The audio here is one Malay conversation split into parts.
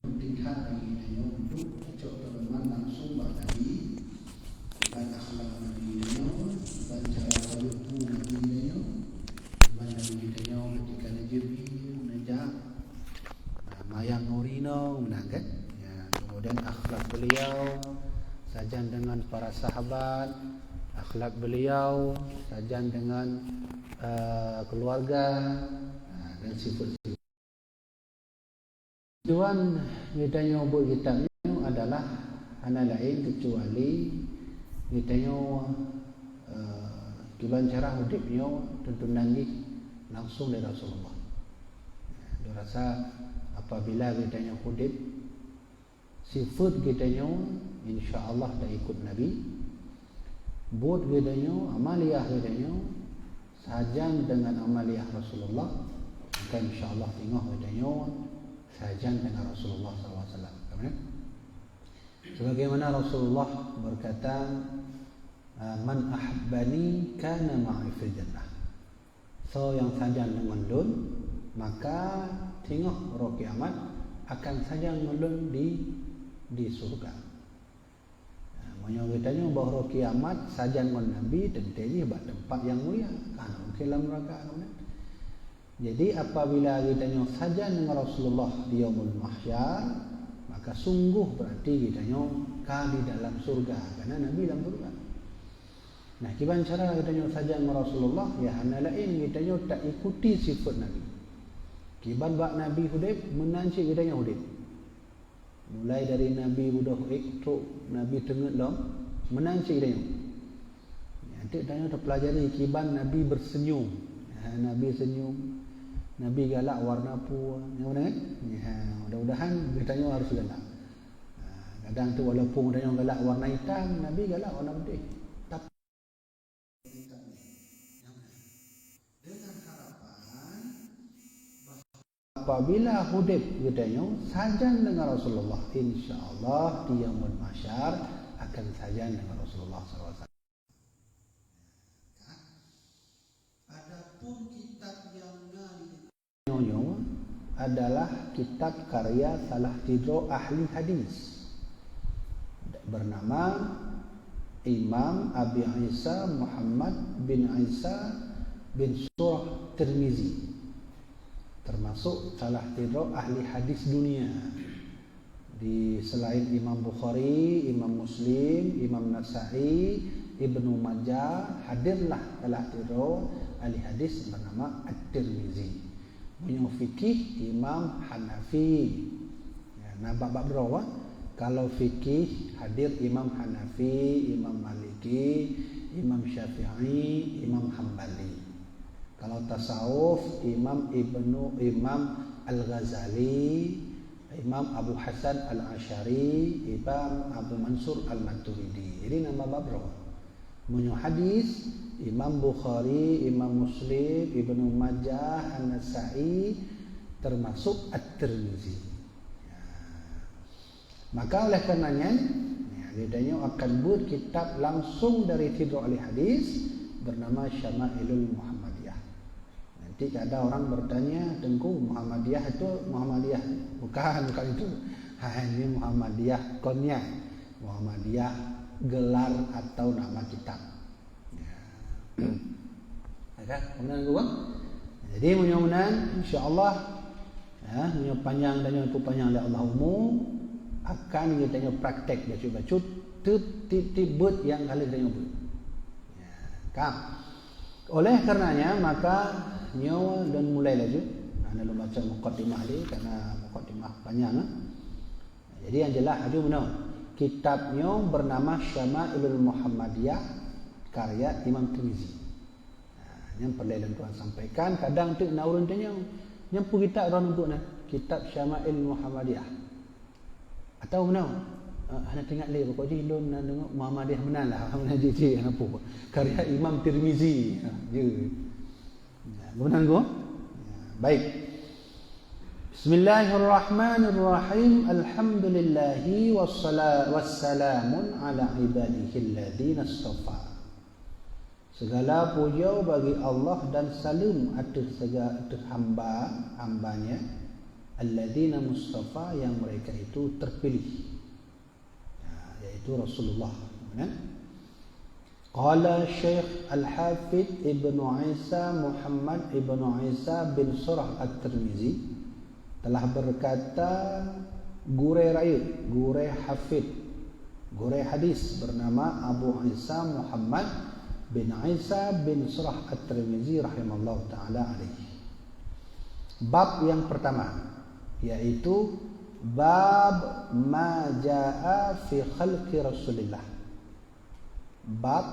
Pentingkan bagi kita untuk cocok teman langsung buat Nabi dan akhlak Nabi kita dan cara berlaku Nabi kita dan Nabi kita ketika najebi menajak mayang nurino menangkat ya, kemudian akhlak beliau sajan dengan para sahabat, akhlak beliau sajan dengan keluarga dan sifat-sifat. Tujuan kita nyobot kitab adalah hanya lain kecuali kita tujuan cara hidupnya tentu nanti langsung dari Rasulullah. Dia rasa apabila kita hidup sifat kita insya-Allah dah ikut Nabi, buat kita amaliyah kita sajan dengan amaliyah Rasulullah, maka insya-Allah tengok kita sajan dengan Rasulullah SAW. Sebagaimana Rasulullah berkata, man ahabbani kana ma'i fil jannah. So yang sajan dengan lun, maka tengok roh kiamat akan sajan dengan lun di surga. Menyebutnya bahawa roh kiamat sajan dengan Nabi tentunya pada tempat yang mulia, kan mungkin dalam neraka. Jadi apabila kita sajan dengan Rasulullah di yaumul mahsyar, maka sungguh berarti kita di dalam surga karena Nabi dalam surga. Nah, kiban cara kita sajan dengan Rasulullah ya hanya lain kita tak ikuti sifat Nabi. Kiban bak Nabi hudib menanci kita hudib. Mulai dari Nabi budak ikut Nabi tengah dom menanci kita. Nanti tanya terpelajari kiban Nabi bersenyum. Ya, Nabi senyum. Nabi galak warna apa? Ya, mudah-mudahan katanya harus galak. Kadang tu walaupun katanya galak warna hitam, Nabi galak warna putih. Tapi dengan harapan apabila hudib katanya sajan dengan Rasulullah, insya-Allah di yaumul mahsyar akan sajan dengan Rasulullah SAW. Adapun kitab yang adalah kitab karya salah tiga ahli hadis bernama Imam Abi Isa Muhammad bin Isa bin Surah Tirmizi, termasuk salah tiga ahli hadis dunia. Di selain Imam Bukhari, Imam Muslim, Imam Nasa'i, Ibnu Majah, hadirlah salah tiga ahli hadis bernama At-Tirmizi. Punya fikih Imam Hanafi. Ya, nampak berapa? Kalau fikih hadir Imam Hanafi, Imam Maliki, Imam Syafi'i, Imam Hambali. Kalau tasawuf Imam Al-Ghazali, Imam Abu Hasan Al-Ash'ari, Imam Abu Mansur Al-Maturidi. Jadi nama berapa? Punya hadis Imam Bukhari, Imam Muslim, Ibnu Majah, An-Nasa'i, termasuk At-Tirmizi. Ya. Maka oleh karenanya, dia akan buat kitab langsung dari tiga ahli hadis bernama Syama'ilul Muhammadiyah. Nanti ada orang bertanya, Tengku Muhammadiyah itu Muhammadiyah? Bukan itu. Ini Muhammadiyah konyak, Muhammadiyah gelar atau nama kitab. Ya, kemudian gua. Jadi mudah-mudahan insya-Allah ya, punya panjang dan yang panjang oleh Allah umum akan kita praktek dia cuba tip-tip yang kali kita buat. Ya, kan. Oleh karenanya maka nyawa dan mulai lagi. Anda lu baca mukadimah ni karena mukadimah panjang. Jadi yang jelas ada benar. Kitabnya bernama Syama'ilul Muhammadiyah karya Imam Tirmizi. Yang perlu tuan sampaikan kadang tu nak urun tanya yang pun kita orang untuk kitab Syama'il Muhammadiyah. Atau mana? Ana tengok le pokok ji lon nak tengok Muhammadiyah menanlah mana je apa. Karya Imam Tirmizi. Ya. Kemudian go. Baik. Bismillahirrahmanirrahim. Alhamdulillahi wassalamun ala ibadihi alladhina istafa. Segala puja bagi Allah dan salam atas segala hamba-hambanya alladzina mustafa, yang mereka itu terpilih, yaitu Rasulullah. Qala Syekh Al-Hafidh Ibnu Isa Muhammad Ibnu Isa bin Surah At-Tirmizi telah berkata guru rakyat, guru hafid, guru hadis bernama Abu Isa Muhammad bin Isa bin Surah At-Tirmizi rahimallahu taala alaihi. Bab yang pertama yaitu bab ma jaa fi khalqi Rasulillah. Bab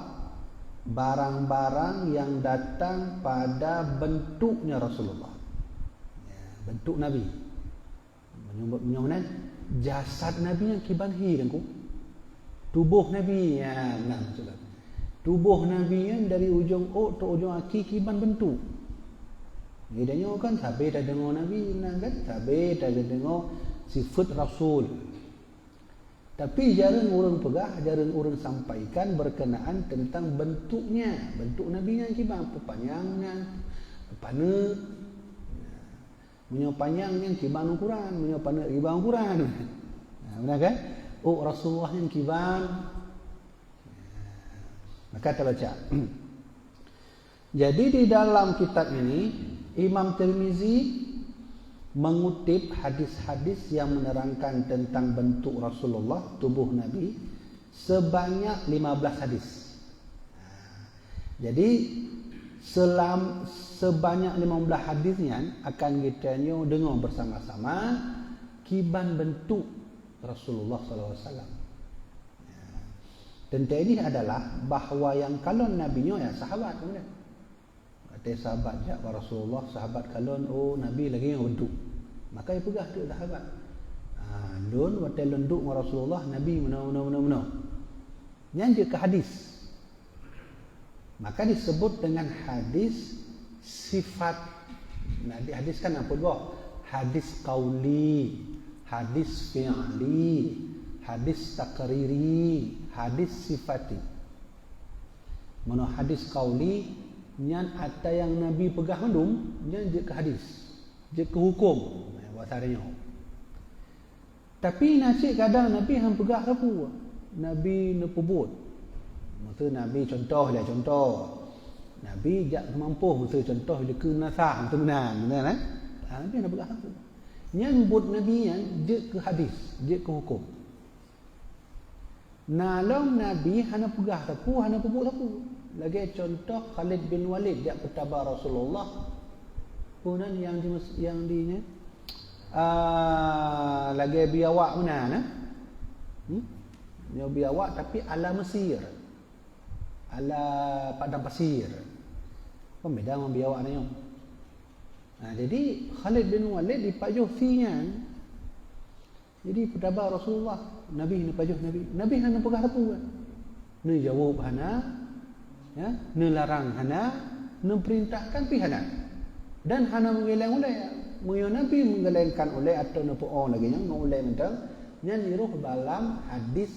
barang-barang yang datang pada bentuknya Rasulullah, bentuk Nabi. Menyebut jasad Nabi yang kibanhi kan ku, tubuh Nabi ya, tubuh Nabi yang dari ujung ok ke ujung kaki kiban bentuk. Idanya kan sampai dah dengar Nabi kan, sampai dah dengar sifat Rasul. Tapi jarang orang pegah, jarang orang sampaikan berkenaan tentang bentuknya, bentuk Nabi yang kiban, panjangnya, pana, punya panjang yang kiban ukuran, punya pana kiban ukuran. Benar kan? Oh, Rasulullah yang kiban. Maka kita baca. Jadi di dalam kitab ini Imam Tirmizi mengutip hadis-hadis yang menerangkan tentang bentuk Rasulullah, tubuh Nabi, sebanyak 15 hadis. Jadi sebanyak 15 hadisnya akan kita dengar bersama-sama kiban bentuk Rasulullah SAW. Dan ini adalah bahawa yang kalon Nabi-nya ya sahabat, kemudian kata sahabat ya Rasulullah, sahabat kalon oh Nabi lagi yang bentuk, maka ia pegah tu sahabat. Lun waktu lunduk dengan Rasulullah, Nabi mana. Yang ke hadis, maka disebut dengan hadis sifat. Nah, di hadis kan apa dua? Hadis qauli, hadis fi'li, hadis takriri, hadis sifati. Mana hadis qauli nyan ada yang Nabi pegah mandum, nyan je ke hadis, je ke hukum bahasanya. Tapi nasi kadang Nabi hang pegah apa? Nabi nepubut. Maksud Nabi contoh. Nabi jak mampu maksud contoh dia ke nasah, betul benar kan? Nabi nak pegah apa? Nyan but Nabi nyan je ke hadis, je ke hukum. Nalong Nabi hana pegah tapu, hana pebut tapu. Lagi contoh Khalid bin Walid dia petaba Rasulullah punan yang di lagi biawak mana dia biawak tapi ala Mesir, ala padang pasir, apa beda dengan biawak ni. Jadi Khalid bin Walid dipajuh finya, jadi petaba Rasulullah, Nabi ni pajuh Nabi hana pegah tapu kan, ni jawab hana ya, nelarang hana, neperintahkan pi hana, dan hana mengeleng oleh Nabi menggelengkan oleh atau nepoon lagi yang oleh mentang yang niruh dalam hadis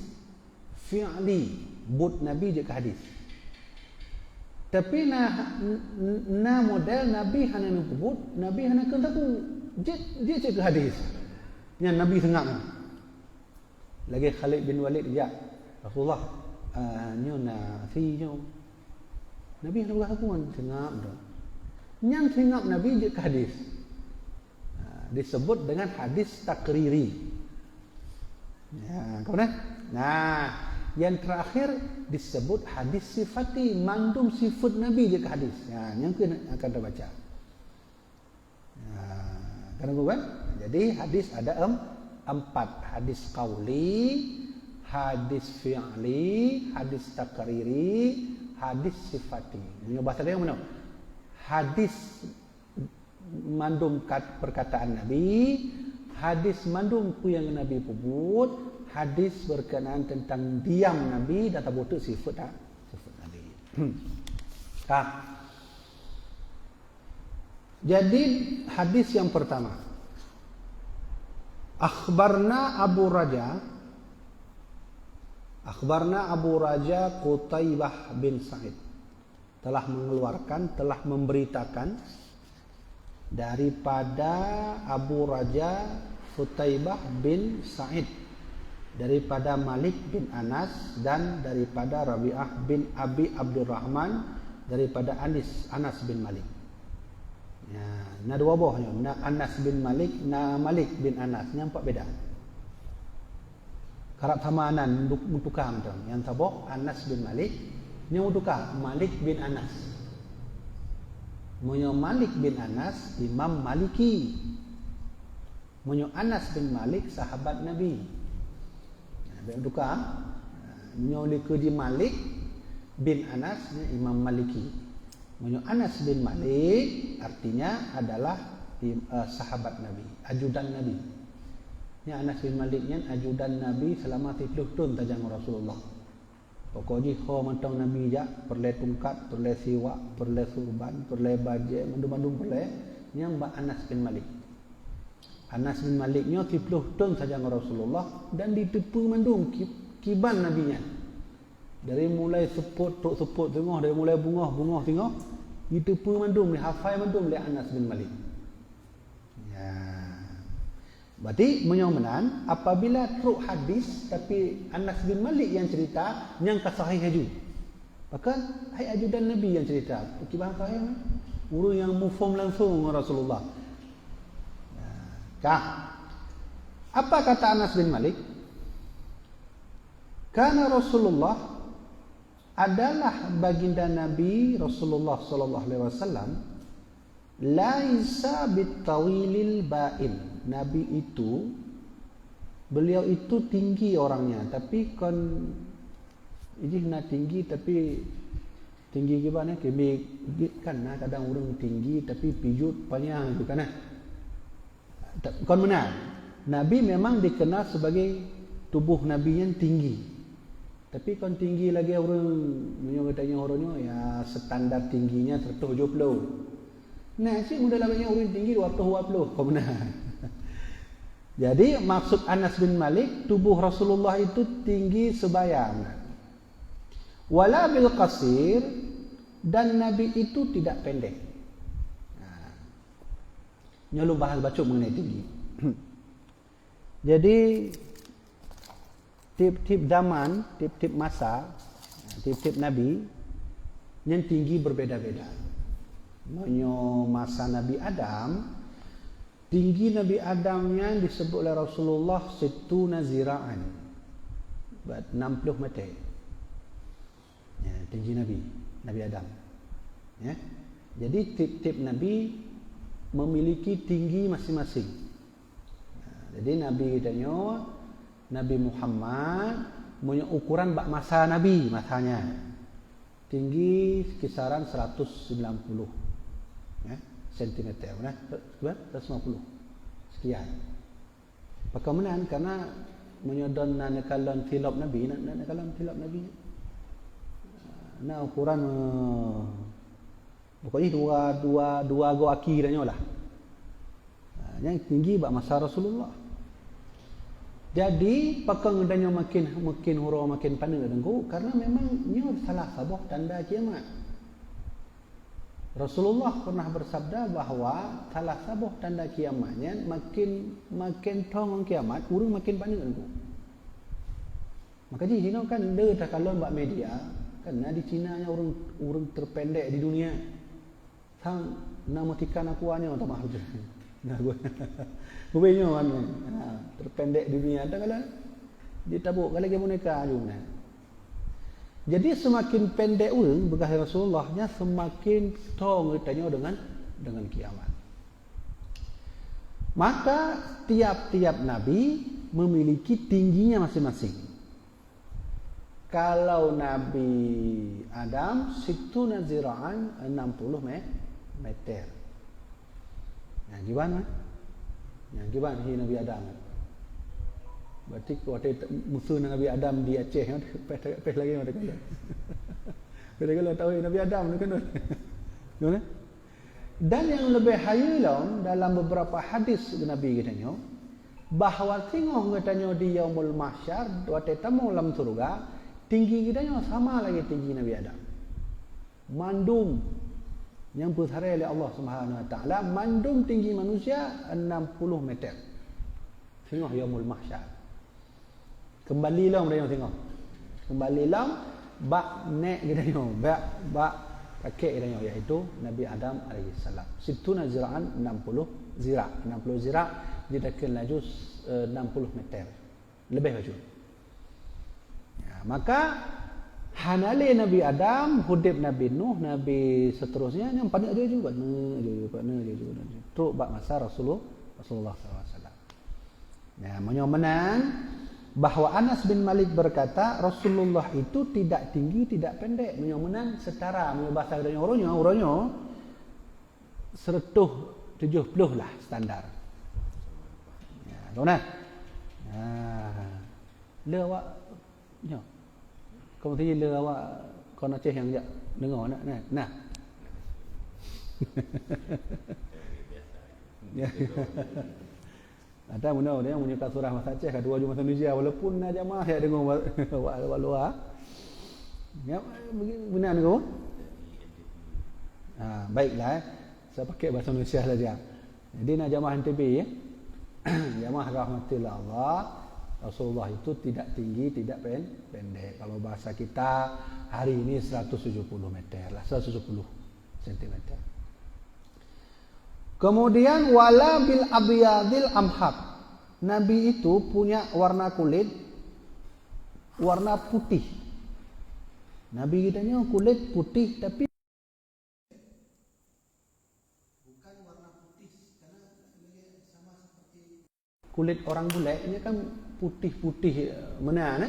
fi'li, but Nabi je ke hadis. Tapi na model Nabi hana nepebut, Nabi hana kena tahu je ke hadis yang Nabi sengak lagi. Khalid bin Walid ya Rasulullah nyo na fi nyo Nabi hendak buat aku kan sengap dah. Yang sengap Nabi je ke hadis. Disebut dengan hadis takriri. Ya, kemudian yang terakhir disebut hadis sifati, mandum sifat Nabi je ke hadis. Ya, yang akan kita baca. Kan? Jadi hadis ada 4, hadis qauli, hadis fi'li, hadis takriri, hadis sifati. Punya bahasa dia yang mana? Hadis mandum perkataan Nabi, hadis mandum ku yang Nabi pebut, hadis berkenaan tentang diam Nabi dan tabutu sifat Nabi. Jadi hadis yang pertama, akhbarna Abu Raja Qutaibah bin Sa'id telah memberitakan daripada Abu Raja Futaibah bin Sa'id, daripada Malik bin Anas, dan daripada Rabi'ah bin Abi Abdurrahman, daripada Anas bin Malik. Ya, na dua bohnya, na Anas bin Malik, na Malik bin Anas, nampak beda. Karab samanan tukang tu. Yang taboh Anas bin Malik, ni tukang Malik bin Anas. Munyo Malik bin Anas Imam Maliki. Munyo Anas bin Malik sahabat Nabi. Nah, tukang. Munyo liku di Malik bin Anas Imam Maliki. Munyo Anas bin Malik artinya adalah sahabat Nabi, ajudan Nabi. Ni Anas bin Malik ni ajudan Nabi selama 30 tahun tajang Rasulullah. Pokoknya kau mantang Nabi ja, perle tungkat, perle siwak, perle surban, perle baju, mandum-mandum perle. Yang Mbak Anas bin Malik. Anas bin Malik ni 30 tahun tajang Rasulullah dan ditepu mandum kiban Nabi nya. Dari mulai seput tengah, dari mulai bunga tengah, ditepu mandum, dihafal mandum oleh Anas bin Malik. Berarti menyomenan apabila truk hadis tapi Anas bin Malik yang cerita yang sahih haju. Bahkan hai ajudan Nabi yang cerita. Kibah sahih urang yang mufhum langsung Rasulullah. Apa kata Anas bin Malik? Karena Rasulullah adalah baginda Nabi Rasulullah sallallahu alaihi wasallam laisa bitawilil ba'in. Nabi itu, beliau itu tinggi orangnya, tapi ini nak tinggi tapi tinggi gimana? Kan kadang orang tinggi tapi pijut panjang itu kan? Kon benar. Nabi memang dikenal sebagai tubuh Nabi yang tinggi, tapi kon tinggi lagi orang katanya orangnya ya standar tingginya 170. Nah, sih mudah labanya orang tinggi 220, kau benar. Jadi maksud Anas bin Malik, tubuh Rasulullah itu tinggi sebayang. Wala bil qasir, dan Nabi itu tidak pendek. Nyolong bahas baca mengenai tinggi. Jadi tip-tip zaman, tip-tip masa, tip-tip Nabi yang tinggi berbeda-beda. Menyo masa Nabi Adam, tinggi Nabi Adamnya disebut oleh Rasulullah situna zira'an, 60 meter. Ya, tinggi Nabi Adam. Ya. Jadi tip-tip Nabi memiliki tinggi masing-masing. Jadi Nabi katanya, Nabi Muhammad punya ukuran bak masa Nabi, masanya tinggi kisaran 190 sentimeter, benar? 150 sekian. Bagaimana? Karena menyodon nakalan tilap Nabi, nakalan tilap Nabi. Nah ukuran pokoknya dua go aki danya lah. Yang tinggi bak masa Rasulullah. Jadi pakang danya makin hurau makin pandai dengku karena memang ini salah satu tanda kiamat. Rasulullah pernah bersabda bahawa salah satu tanda kiamatnya makin tong kiamat urang makin pandai dengku. Maka di Cina kan dia tak kalau buat media kan di Cina nya orang terpendek di dunia. Sang nama tikan aku anya tak mahu je. Nah gue nyo kan terpendek di dunia tak kalau ditabuk kalau dia boneka aja. Jadi semakin pendek orang bekas Rasulullahnya semakin tong tanya dengan kiamat. Maka tiap-tiap nabi memiliki tingginya masing-masing. Kalau Nabi Adam situna zira'an 60 meter. Nah, gimana? Nah, gimana Nabi Adam? Berarti waktu musuh Nabi Adam di Aceh peh lagi ada kala. Bila tahu Nabi Adam kan. Gimana? Dan yang lebih hayulam dalam beberapa hadis Nabi katanya bahawa tengok katanya di yaumul mahsyar waktu tamu dalam surga tinggi katanya sama lagi tinggi Nabi Adam. Mandum yang bersarai oleh Allah Subhanahu Wa Taala, mandum tinggi manusia 60 meter. Tengok yaumul mahsyar. Kembalilah mereka tengok. Kembalilah bak nek kita tengok, bak kakek kita tengok, iaitu Nabi Adam alaihi salam. Situna zira'an 60 zira'. 60 zira' dia akan laju 60 meter. Lebih laju. Ya, maka hanale Nabi Adam, hudib Nabi Nuh, Nabi seterusnya yang banyak dia juga. Dia juga. Teruk bak masa Rasulullah SAW. Ya, menang bahawa Anas bin Malik berkata Rasulullah itu tidak tinggi, tidak pendek, menang setara. Bahasa dia orangnya 170 lah standar. Ya, tahu nah. Le awak nyo. Kau tadi le awak kau nak ceh yang jak dengar nak. Nah. Ya. Ada mana dia punya kat surah masa Aceh kat dua Jumat Indonesia walaupun nak jamaah ya dengar awak luar. Ya benar ni kau? Baiklah. Saya pakai bahasa Indonesia saja. Jadi nak jamaah NTB ya. Jamaah rahmatillah Allah. Rasulullah itu tidak tinggi, tidak pendek. Kalau bahasa kita hari ini 170 meter lah, 170 cm. Kemudian wala bil abyadil amhaq. Nabi itu punya warna kulit warna putih. Nabi kita ni kulit putih tapi bukan warna putih karena sama seperti kulit orang bule, ini kan putih-putih mana?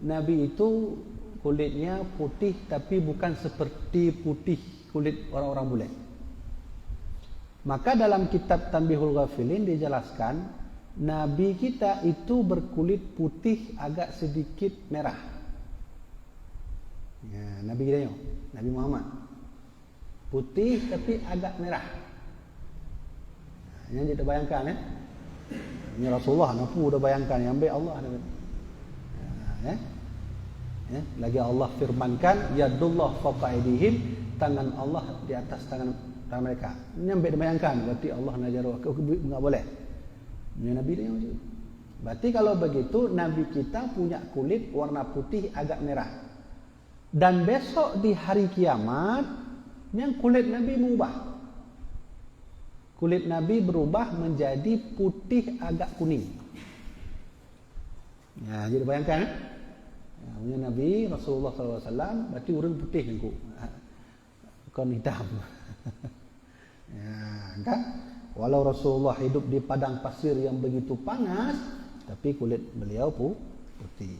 Nabi itu kulitnya putih tapi bukan seperti putih kulit orang-orang bule. Maka dalam kitab Tanbihul Ghafilin dijelaskan Nabi kita itu berkulit putih agak sedikit merah. Ya, Nabi kita ni, Nabi Muhammad putih tapi agak merah. Yang kita bayangkan ya. Ini Rasulullah nampu dah bayangkan yang ambil Allah lagi Allah firmankan yadullah fawqa aydihim, tangan Allah di atas tangan mereka. Ini ambil dibayangkan berarti Allah najaru enggak boleh. Ini Nabi dia macam. Berarti kalau begitu Nabi kita punya kulit warna putih agak merah. Dan besok di hari kiamat yang kulit Nabi mengubah. Kulit Nabi berubah menjadi putih agak kuning. Ya, jadi bayangkan ya, punya Nabi Rasulullah SAW berarti orang putih engkau. Bukan hitam. Ya, kan? Walau Rasulullah hidup di padang pasir yang begitu panas, tapi kulit beliau putih.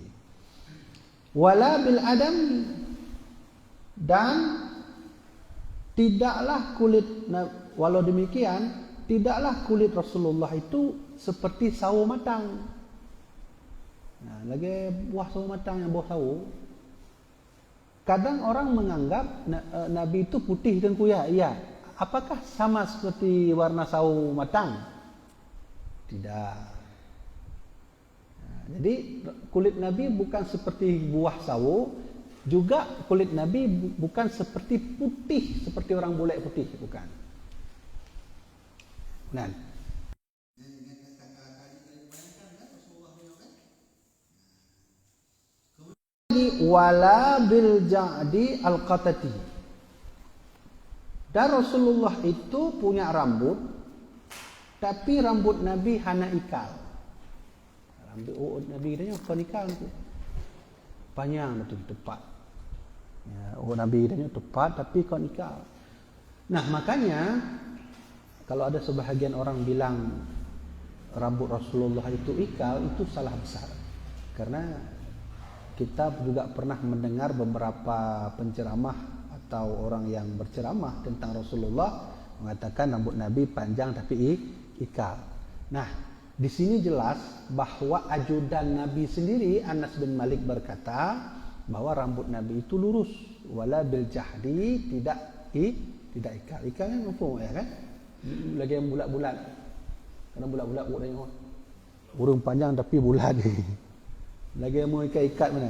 Wala bil adam, dan tidaklah kulit, walau demikian tidaklah kulit Rasulullah itu seperti sawo matang. Nah, lagi buah sawo matang yang buah sawo. Kadang orang menganggap Nabi itu putih tengkuya. Iya. Apakah sama seperti warna sawo matang? Tidak. Nah, jadi kulit Nabi bukan seperti buah sawo, juga kulit Nabi bukan seperti putih seperti orang bule putih, bukan. Nah. Wala bil ja'di al-qatati. Dan Rasulullah itu punya rambut, tapi rambut Nabi hana ikal. Rambut Nabi dia bukan ikal tu. Panjang betul tepat. Ya, Nabi dia tepat tapi bukan ikal. Nah, makanya kalau ada sebahagian orang bilang rambut Rasulullah itu ikal, itu salah besar. Karena kita juga pernah mendengar beberapa penceramah atau orang yang berceramah tentang Rasulullah mengatakan rambut Nabi panjang tapi ikal. Nah, di sini jelas bahwa ajudan Nabi sendiri Anas bin Malik berkata bahwa rambut Nabi itu lurus, wala bil jahdi, tidak ikal. Ikal kan mafhum ya kan? Lagi yang bulat-bulat. Karena bulat-bulat buat tengok. Urung panjang tapi bulat. Lagi yang mau ikat mana?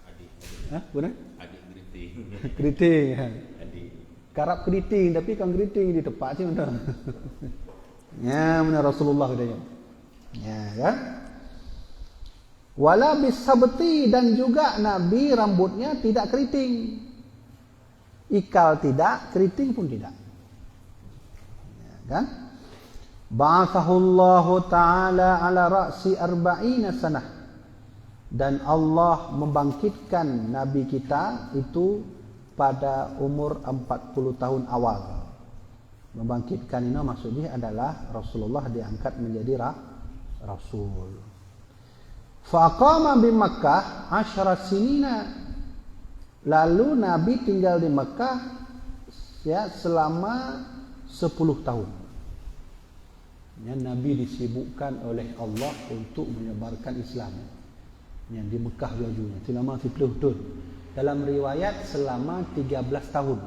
Adik. Hah? Mana? Adik keriting. Keriting. Adik. Karap keriting tapi kan keriting di tempat sih mana. Ya, mana Rasulullah katanya. Ya, kan? Wala bisabti, dan juga Nabi rambutnya tidak keriting. Ikal tidak, keriting pun tidak. Ya, kan? Ba'athahullahu ta'ala ala ra'si arba'ina sanah. Dan Allah membangkitkan Nabi kita itu pada umur 40 tahun awal. Membangkitkan ini maksudnya adalah Rasulullah diangkat menjadi Rasul. Faqama bi Makkah 10 sinina. Lalu Nabi tinggal di Makkah ya selama 10 tahun. Ya, Nabi disibukkan oleh Allah untuk menyebarkan Islam. Yang di Mekah jujunya selama 10 tahun. Dalam riwayat selama 13 tahun.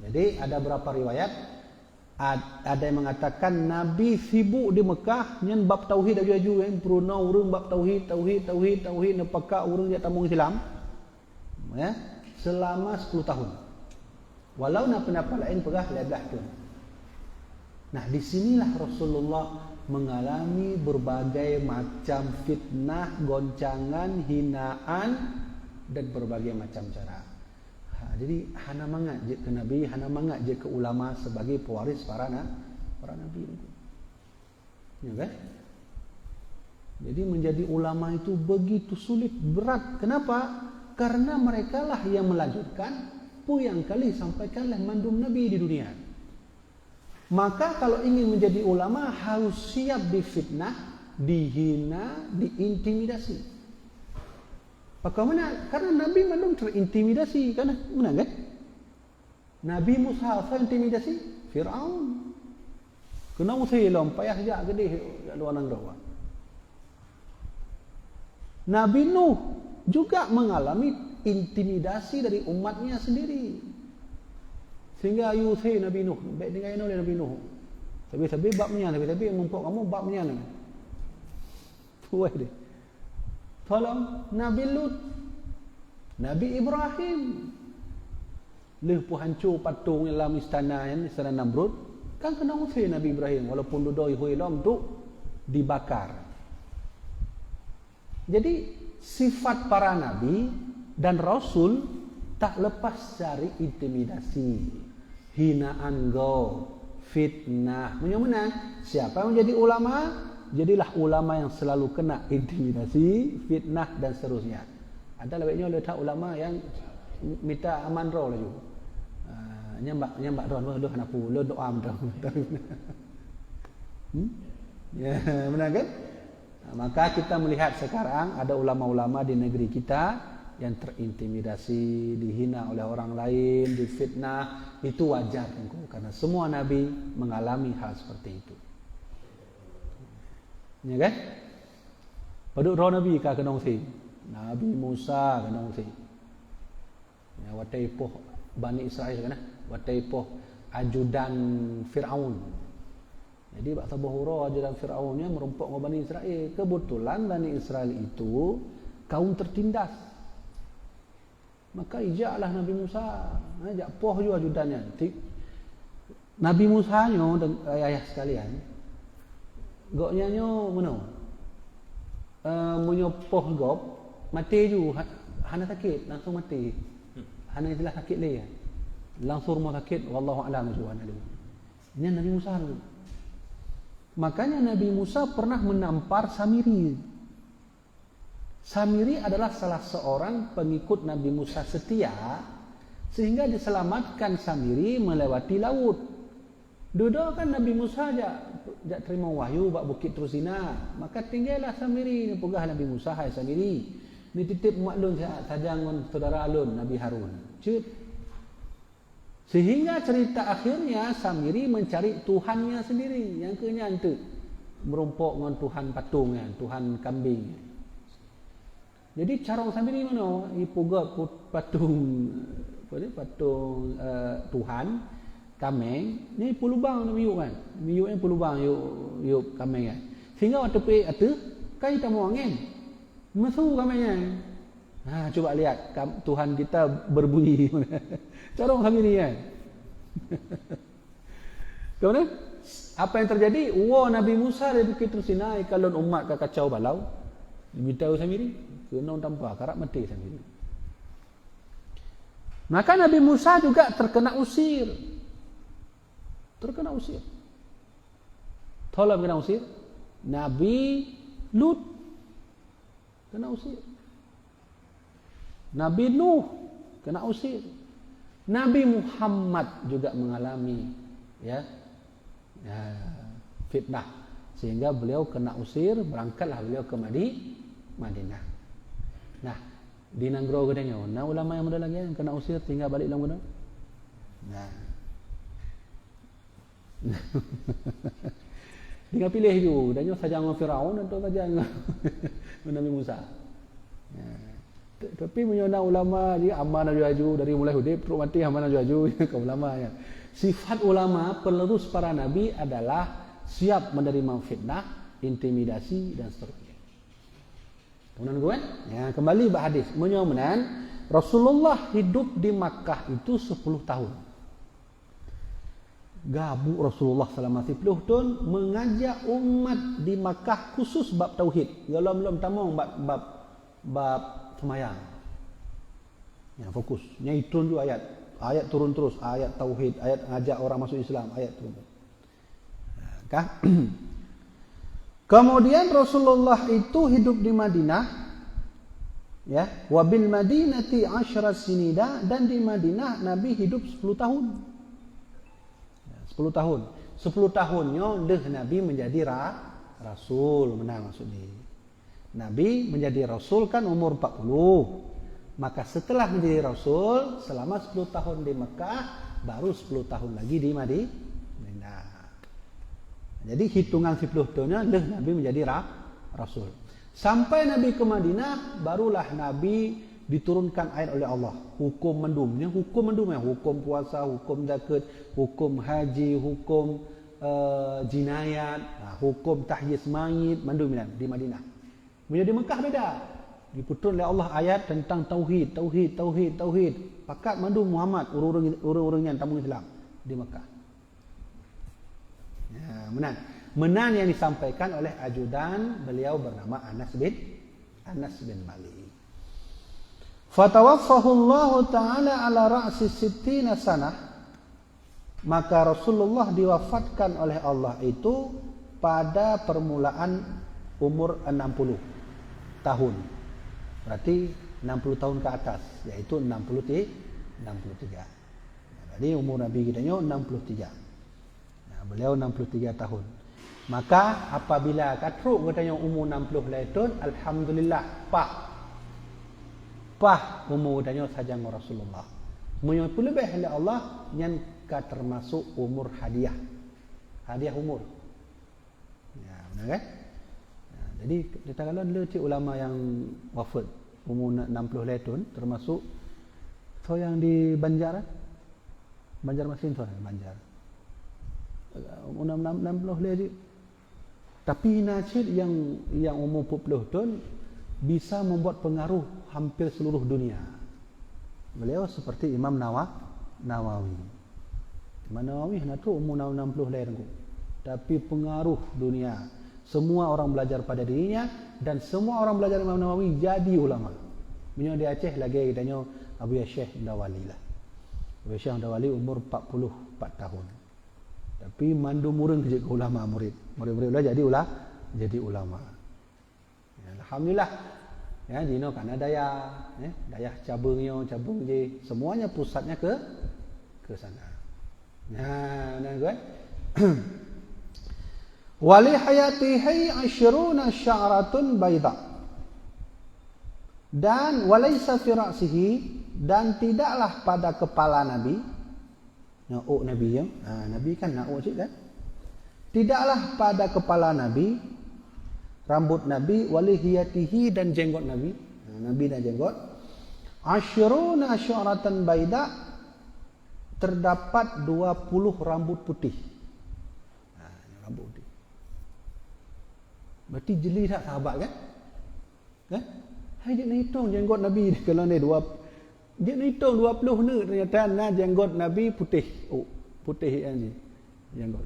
Jadi ada berapa riwayat? Ada yang mengatakan Nabi sibuk di Mekah nyen bab tauhid aju-aju yang peruna urang bab tauhid nepaka urang dia tamung Islam. Ya, selama 10 tahun. Walau napa-napa lain pegah ledah tu. Nah, disinilah Rasulullah mengalami berbagai macam fitnah, goncangan, hinaan dan berbagai macam cara. Jadi hana mangat je ke Nabi, hana mangat je ke ulama sebagai pewaris para Nabi itu. Ya kan? Jadi menjadi ulama itu begitu sulit, berat. Kenapa? Karena mereka lah yang melanjutkan puyang kali sampaikanlah mandum Nabi di dunia. Maka kalau ingin menjadi ulama harus siap difitnah, dihina, diintimidasi. Bagaimana? Karena Nabi mandum terintimidasi, kan? Mana kan? Nabi Musa terintimidasi Firaun. Kena usai lompayah jak gede luar nanggawa. Nabi Nuh juga mengalami intimidasi dari umatnya sendiri. Sehingga ayu saya Nabi Nuh, baik dengan oleh Nabi Nuh. Tapi babnya, tapi mumpuk kamu babnya ni. Tuai dia. Tolong Nabi Lut, Nabi Ibrahim. Leh hancur patung dalam istana Namrud, kan kena usai Nabi Ibrahim walaupun duduk hilang tu dibakar. Jadi sifat para nabi dan rasul tak lepas dari intimidasi, hinaan fitnah. Mudah-mudahan siapa yang menjadi ulama, jadilah ulama yang selalu kena intimidasi, fitnah dan seterusnya. Ada lebihnya oleh tak ulama yang minta aman roh lah juga. Nyambak roh lu hanapu, lu doa amdah. Ya, benar kan? Maka kita melihat sekarang ada ulama-ulama di negeri kita yang terintimidasi, dihina oleh orang lain, difitnah. Itu wajar karena semua nabi mengalami hal seperti itu. Ya kan? Paduk roh nabi ka kena usih. Nabi Musa kena usih. Ya, watai poh Bani Israel kan? Watai poh ajudan Firaun. Jadi bak tabahura ajudan Firaunnya merumpok dengan Bani Israel. Kebetulan Bani Israel itu kaum tertindas. Maka ijaklah Nabi Musa, ajak poh juga ajudannya. Nabi Musa nyo ayah sekalian, goknya nyo mana? Munyo poh gop, mati ju, hana sakit, langsung mati. Hana itulah sakit le. Langsung rumah sakit, wallahu a'lam juga ada. Ini Nabi Musa tu. Makanya Nabi Musa pernah menampar Samiri. Samiri adalah salah seorang pengikut Nabi Musa setia, sehingga diselamatkan Samiri melewati laut. Duduk kan Nabi Musa jak terima wahyu bak bukit Trusina, maka tinggallah Samiri ni pegah Nabi Musa, hai Samiri, ni titip maklun saja ngon saudara alun Nabi Harun. Cut. Sehingga cerita akhirnya Samiri mencari Tuhannya sendiri yang kenyantu merumpok dengan Tuhan patungnya, Tuhan kambing. Jadi carong Samiri mana? Ipuga patung Tuhan kameng ni pulubang miuk kan. Miuk yang pulubang yuk kameng kan. Sehingga waktu pe atu kai tamu angin. Mesu kamengnya. Coba lihat Tuhan kita berbunyi. Cara orang Samiri kan. Kemudian apa yang terjadi? Nabi Musa dari Bukit Sinai kalau umat kacau balau, diberitahu Samiri, kena tanpa karak mati Samiri. Maka Nabi Musa juga terkena usir. Tolong kena usir. Nabi Lut kena usir. Nabi Nuh kena usir. Nabi Muhammad juga mengalami fitnah sehingga beliau kena usir, berangkatlah beliau ke Madinah. Nah, di Nanggro katanya, ulama yang muda lagi yang kena usir tinggal balik dalam gunung. Nah. Tinggal pilih juga, danyo saja dengan Firaun atau saja dengan Nabi Musa. Tapi menyona ulama dia amanah jaju dari mulai hidup terus mati amanah jaju ke ulama ya. Sifat ulama penerus para nabi adalah siap menerima fitnah, intimidasi dan seterusnya. Kemudian gue kembali bah hadis menyomenan Rasulullah hidup di Makkah itu 10 tahun. Gabuk Rasulullah selama 10 tahun mengajak umat di Makkah khusus bab tauhid. Kalau belum tamang bab semayang. Fokus. Nyai turun juga ayat turun terus, ayat tauhid, ayat ngajak orang masuk Islam, ayat turun. Kemudian Rasulullah itu hidup di Madinah, wabil Madinati 10 sinida, dan di Madinah Nabi hidup 10 tahun. 10 tahun. 10 tahunnya Nabi menjadi rasul, menang maksudnya. Nabi menjadi rasul kan umur 40. Maka setelah menjadi rasul selama 10 tahun di Mekah, baru 10 tahun lagi di Madinah. Jadi hitungan 10 tahunnya Nabi menjadi rasul. Sampai Nabi ke Madinah, barulah Nabi diturunkan ayat oleh Allah. Hukum mendumnya, hukum puasa, hukum zakat, hukum haji, hukum jinayat, hukum tahyiz mayit, menduminan di Madinah. Menjadi Mekah beda. Diputur oleh Allah ayat tentang tauhid. Pakat mandu Muhammad urung-urung yang tamu Islam di Mekah. Menan yang disampaikan oleh ajudan beliau bernama Anas bin Malik. Fatawaffahu Allah Ta'ala ala ra'si 60 sanah. Maka Rasulullah diwafatkan oleh Allah itu pada permulaan umur 60 tahun. Berarti 60 tahun ke atas, yaitu 63. Jadi umur Nabi kita 63. Beliau 63 tahun. Maka apabila katruk katanya umur 60 tahun, alhamdulillah pah umur katanya saja dengan Rasulullah. Menyo lebih oleh Allah yang termasuk umur hadiah umur. Benar kan? Jadi kita kalau lecik ulama yang wafat umur 60 tahun termasuk so yang di Banjarmasin tu Banjar. Umur 60 lagi. Tapi Najib yang umur 40 tahun bisa membuat pengaruh hampir seluruh dunia. Beliau seperti Imam Nawawi. Imam Nawawi hendak tu umur 60 lahir. Tapi pengaruh dunia. Semua orang belajar pada dirinya dan semua orang belajar Imam Nawawi jadi ulama. Menyo di Aceh lagi kitanya Abu Syekh Dawali lah. Abu Syekh Dawali umur 44 tahun. Tapi mandu murung ke ulama murid lah jadi ulama. Alhamdulillah. Ya dino kan daya cabung je semuanya pusatnya ke sana. Nah kan. Wali hayatihi 20 sya'ratun bayda. Dan walaysa fi ra'sihi, dan tidaklah pada kepala Nabi. Nabi ya. Nabi kan cik kan. Tidaklah pada kepala Nabi, rambut Nabi, wali hayatihi dan jenggot Nabi. Nabi dan jenggot 20 sya'ratan bayda, terdapat 20 rambut putih. Rambut putih. Berarti jeli tak sahabat kan? Hai dia hitung jenggot Nabi kalau ni dia hitung 20 ni ternyata jenggot Nabi putih. Oh, putih ni jenggot.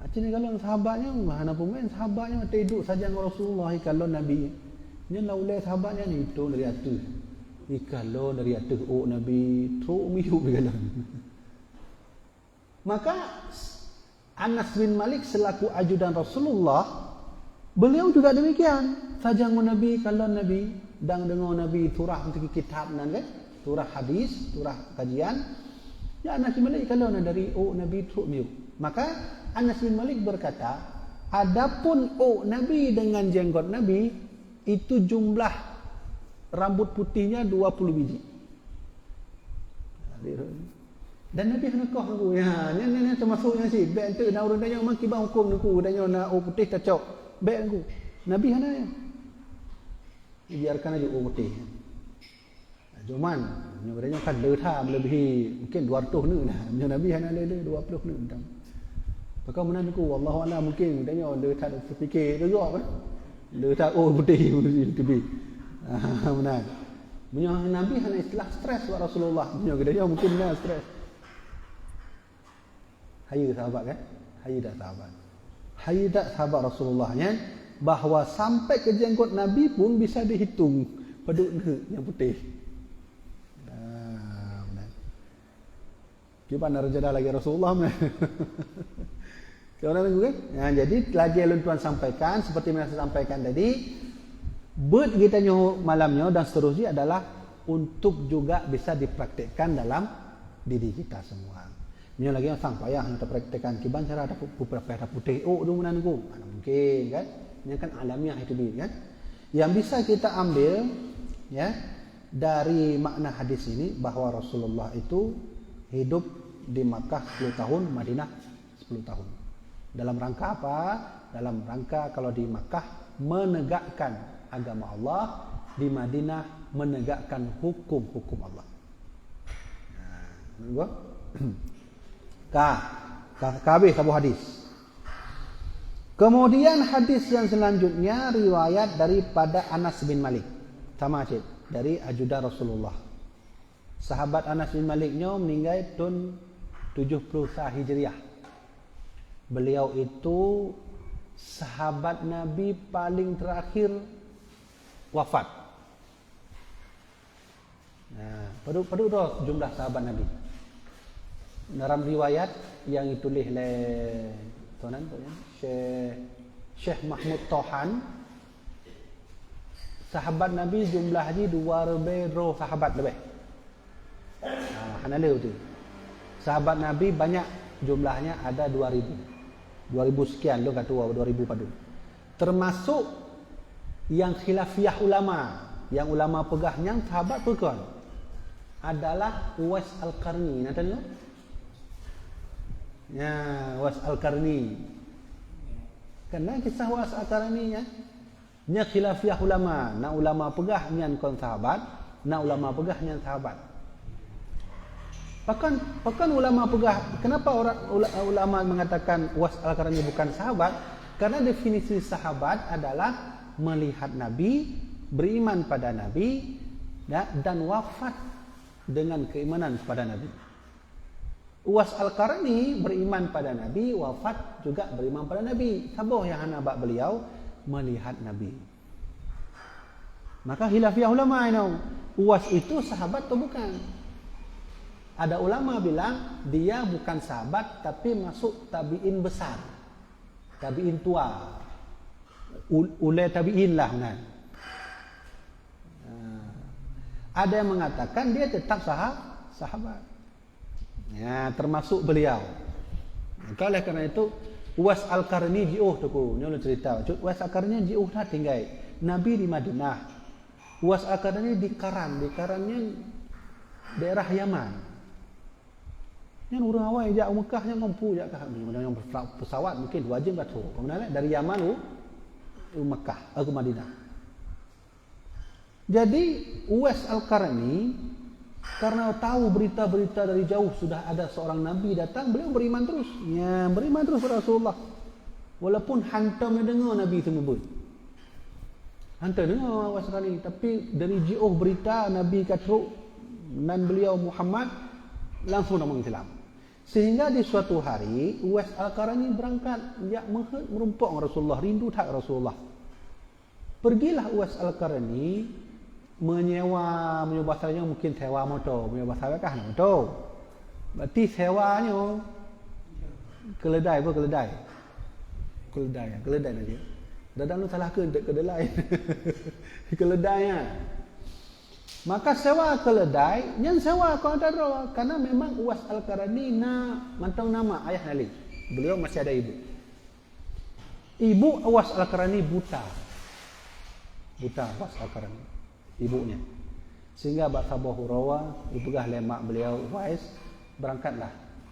Macam ni kalau sahabatnya mana pun main sahabatnya tidur saja dengan Rasulullah kalau Nabi. Ni laulai sahabatnya ni hitung dari atas. Kalau dari atas Nabi teruk mihuk berjalan. Maka Anas bin Malik selaku ajudan Rasulullah, beliau juga demikian. Saja dengan Nabi kalau Nabi dan dengar Nabi turah untuk kitab nan kan, turah hadis, turah kajian. Ya Anas bin Malik kalau dari Nabi teruk mihuk. Maka Anas bin Malik berkata, adapun Nabi dengan jenggot Nabi itu jumlah rambut putihnya 20 biji. Dan Nabi hendak aku ya, ni termasuknya sih. Baik tu nak urang tanya mak kibah hukum aku tanya nak putih tak cok. Baik aku. Nabi hendak. Biarkan aja putih. Cuman nyobranya kan lerha melebihi mungkin 200 ni nah. Nabi hendak le 20 ni entang. Pakau menan aku wallahu a'lam mungkin tanya dia tak terfikir juga kan. Dia tak putih lebih. Menan. Punya Nabi hanya istilah stres buat Rasulullah. Punya dia mungkin dah stres. Hayu sahabat kan? Hayu tak sahabat. Hayu tak sahabat Rasulullah kan? Bahawa sampai ke jenggot Nabi pun bisa dihitung peduk yang putih. Cuba nak rejadah lagi Rasulullah. Kan? Ya, jadi lagi yang tuan sampaikan seperti yang saya sampaikan tadi, buat kita malamnya dan seterusnya adalah untuk juga bisa dipraktikkan dalam diri kita semua. Punya lagi yang sang payah kita praktikkan kiban cara ada beberapa putih dungunanku. Mana mungkin kan? Ini kan alamiah itu dia kan. Yang bisa kita ambil ya dari makna hadis ini bahwa Rasulullah itu hidup di Makkah 10 tahun, Madinah 10 tahun. Dalam rangka apa? Dalam rangka kalau di Makkah menegakkan agama Allah, di Madinah menegakkan hukum-hukum Allah. Nah, habis satu hadis. Kemudian hadis yang selanjutnya riwayat daripada Anas bin Malik. Sama cik, dari ajudan Rasulullah. Sahabat Anas bin Maliknya meninggal tahun 70 Hijriah. Beliau itu sahabat Nabi paling terakhir wafat. Nah, perlu jumlah sahabat Nabi. Dalam riwayat yang ditulis oleh tuan Syekh Mahmud Tohan, sahabat Nabi jumlahnya 2,000 sahabat lebih. Hanale tu. Sahabat Nabi banyak jumlahnya ada 2,000. 2,000 sekian lo kata 2,000 padu. Termasuk yang khilafiyah ulama, yang ulama pegahnya sahabat pegang adalah Uwais Al-Qarni. Nak tahu? Ya, Uwais Al-Qarni. Karena kisah Uwais Al-Qarni nya khilafiyah ulama, nak ulama pegah nyan kon sahabat, nak ulama pegah nyan sahabat. Bahkan ulama pegah, kenapa orang ulama mengatakan Uwais Al-Qarni bukan sahabat? Karena definisi sahabat adalah melihat Nabi, beriman pada Nabi, dan wafat dengan keimanan kepada Nabi. Uwais Al-Qarni beriman pada Nabi, wafat juga beriman pada Nabi. Saboh yang anak beliau melihat Nabi. Maka khilafiyah ulama ini, Uwais itu sahabat atau bukan? Ada ulama bilang dia bukan sahabat tapi masuk tabi'in besar, tabi'in tua, ulai tabi'in lah kan. Ada yang mengatakan dia tetap sahabat. Ya, termasuk beliau. Maka oleh kerana itu Uwais Al-Qarni jiuh tuku, nyolo cerita. Uwais Al-Qarni jiuh dah tinggal Nabi di Madinah. Uwais Al-Qarni di Karannya daerah Yaman. Yang orang awal jak Mekah yang mampu jak kah yang pesawat mungkin wajib kat tu. Kemudian dari Yaman ke Mekah ke Madinah. Jadi Uwais Al-Qarni karena tahu berita-berita dari jauh sudah ada seorang nabi datang, beliau beriman terus. Ya, beriman terus pada Rasulullah. Walaupun hantamnya dengar nabi itu menyebut. Hantar dengar Uwais Al-Qarani, tapi dari ji'uh berita Nabi katruk dan beliau Muhammad langsung nak Islam. Sehingga di suatu hari Uwais Al-Qarani berangkat, dia merumpuk dengan Rasulullah, rindu tak Rasulullah. Pergilah Uwais Al-Qarani menyewa bahasanya mungkin sewa motor, punya bahasa kah motor. Berarti sewanya keledai apa keledai? Keledai dia. Dadang lu salah ke kedelai. Keledainya. Maka sewa keledai, yang sewa kau ada karena memang Uwais Al-Qarani mantang nama ayah Nali. Beliau masih ada ibu. Ibu Uwais Al-Qarani buta Uwais Al-Qarani, ibunya. Sehingga Bak Sabah Hurawa dipegah lemak beliau Uwais, berangkatlah.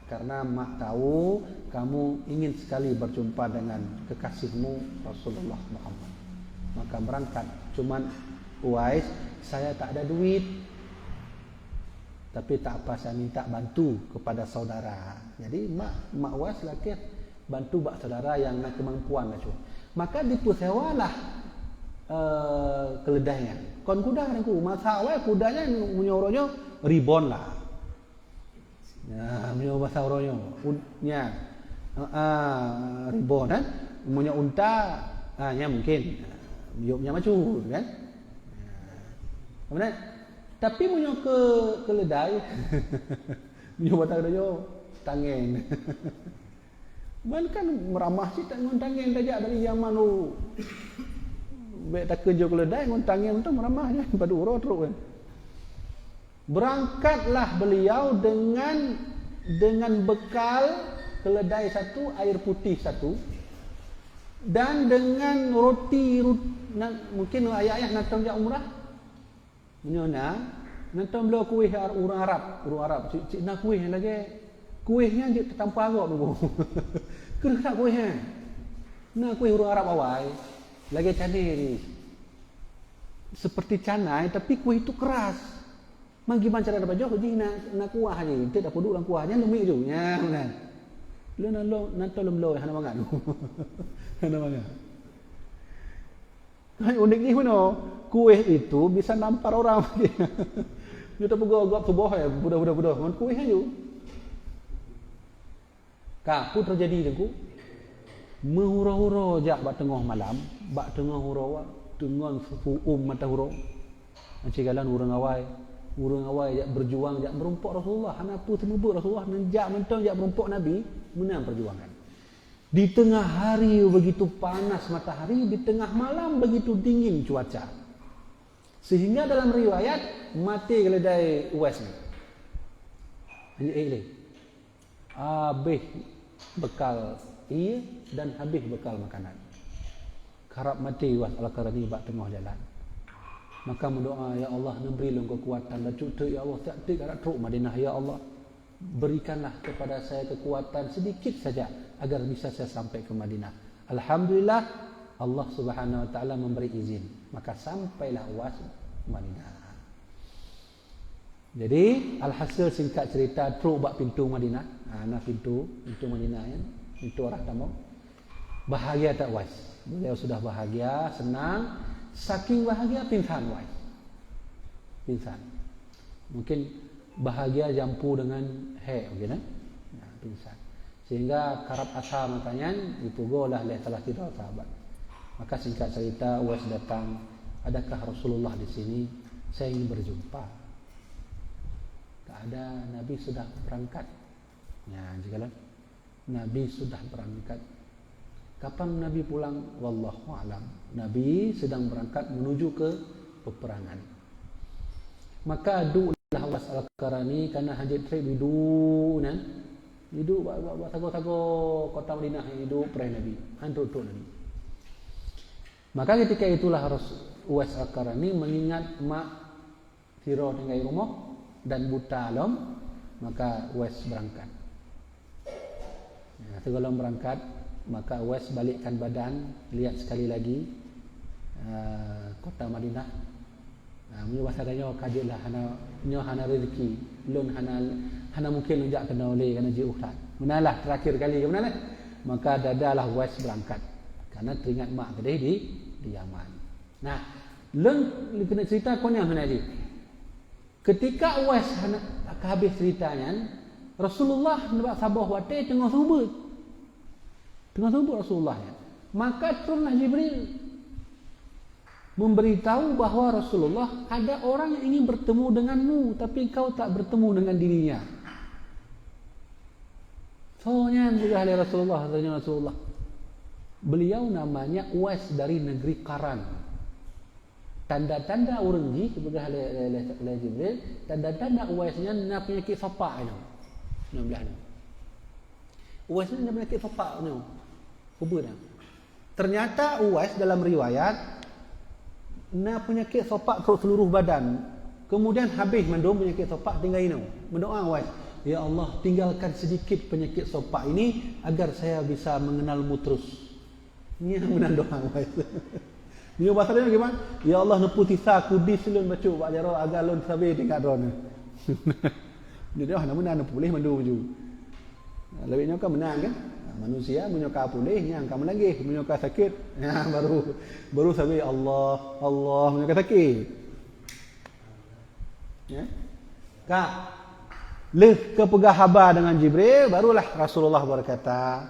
Karena mak tahu kamu ingin sekali berjumpa dengan kekasihmu Rasulullah Muhammad. Maka berangkat. Cuman Uwais, saya tak ada duit. Tapi tak apa, saya minta bantu kepada saudara. Jadi mak Uwais laki bantu bak saudara yang nak kemampuan lah. Maka dipusewalah keledainya. Kon kuda kan ku, masa awal kudanya menyorongnya ribon lah. Ya, punya bahasa orangnya. Ribon kan. Punya unta, ya mungkin. Punya macu kan. Kemudian, tapi punya keledai. Punya bahasa orangnya tangen. Kan meramah sih tangen saja dari zaman lu. Baik tak kerja keledai ngon tangen tu meramahnya pada urut terus kan. Berangkatlah beliau dengan bekal keledai satu, air putih satu, dan dengan roti mungkin ayah-ayah nak tahu umrah, menyona, nak tahu beliau kuih urang Arab, cik nak kuih lagi, kuihnya je tanpa agak dulu, kerana tak kuihnya, nak kuih urang Arab awal, lagi canai ni, seperti canai tapi kuih itu keras. Mang gimana cara dapat jauh je nak kuah je. Tidak dapat duduk dalam kuahnya lumik je. Ya, kan. Lu nak tolong lo hana mangan. Hana mangan. Unik ni mana? Kuih itu bisa nampar orang. Dia tak pergi agak tubuh ya, budak-budak. Man kuih aja. Kapu terjadi dengan mehura-hura jak bak tengah malam, bak tengah hura dengan matahura. Ancigalan urang awai jak berjuang jak merumpuk Rasulullah, hana apa temebut Rasulullah menjak mentang jak merumpuk Nabi menang perjuangan. Di tengah hari begitu panas matahari, di tengah malam begitu dingin cuaca. Sehingga dalam riwayat mati keledai Uwais ni. Habis bekal ia dan habis bekal makanan. Karap mati Uwais Al-Qarani bak tengah jalan. Maka berdoa, ya Allah, berilah kekuatan dan cuta, ya Allah, tak ada teruk Madinah, ya Allah, berikanlah kepada saya kekuatan sedikit saja agar bisa saya sampai ke Madinah. Alhamdulillah, Allah Subhanahu Wa Taala memberi izin, maka sampailah Uwais Madinah. Jadi alhasil singkat cerita, teruk bak pintu Madinah, pintu Madinah ya, pintu arah tamu. Bahagia tak Uwais? Beliau sudah bahagia, senang. Saking bahagia pingsan Uwais. Pingsan. Mungkin bahagia jampu dengan mungkin kan? Pingsan. Sehingga karap asa matanya dipugolah oleh salah tiga sahabat. Maka singkat cerita Uwais datang, adakah Rasulullah di sini? Saya ingin berjumpa. Tak ada, Nabi sudah berangkat. Ya, jikalau Nabi sudah berangkat. Kapan Nabi pulang? Wallahu a'lam. Nabi sedang berangkat menuju ke peperangan. Maka aduklah Uwais Al-Qarani karena hajat trip hidup buat tago-tago kota Madinah, hidup perih Nabi, hantu-hantu Nabi. Maka ketika itulah Uwais Al-Qarani mengingat mak tiro tinggal rumah dan buta alam, maka Uwais berangkat. Setelah berangkat, maka Uwais balikkan badan, lihat sekali lagi kota Madinah. Punya bahasa dia kajilah hana rezeki, lun hana mungkin unjak kena oleh kena jiuh tak. Menalah terakhir kali ke menalah. Maka dadalah Uwais berangkat. Karena teringat mak tadi di Yaman. Nah, kena cerita kau ni tadi. Ketika Uwais habis ceritanya, Rasulullah nampak sabah wate tengah subut. Tengah subut Rasulullah ya. Maka turunlah Jibril memberitahu bahawa Rasulullah ada orang yang ingin bertemu denganmu tapi kau tak bertemu dengan dirinya. Soalnya oleh Rasulullah. Beliau namanya Uwais dari negeri Qaran. Tanda-tanda orang ji kepada oleh Jibril, tanda-tanda Uwaisnya nak penyakit sopak ni. Nak belah ni. Uwais ni nak penyakit sopak ni. Kubur dah. Ternyata Uwais dalam riwayat nak penyakit sopak ke seluruh badan. Kemudian habis mendom penyakit sopak tinggal ini. Mendoa Uwais, ya Allah, tinggalkan sedikit penyakit sopak ini agar saya bisa mengenalmu terus. Ini yang benar doa Uwais. Dia bahasa dia bagaimana? Ya Allah, nepu tisa kudis lun bacu buat jaro agar lun sabi tingkat drone. Dia dah mana nepu boleh mandu baju. Lebihnya kan menang kan? Manusia menyuka pulih yang kamu lagi menyuka sakit. Ya, baru sabi Allah menyuka sakit. Ya. Kak leh ke pegah haba dengan Jibril, barulah Rasulullah berkata,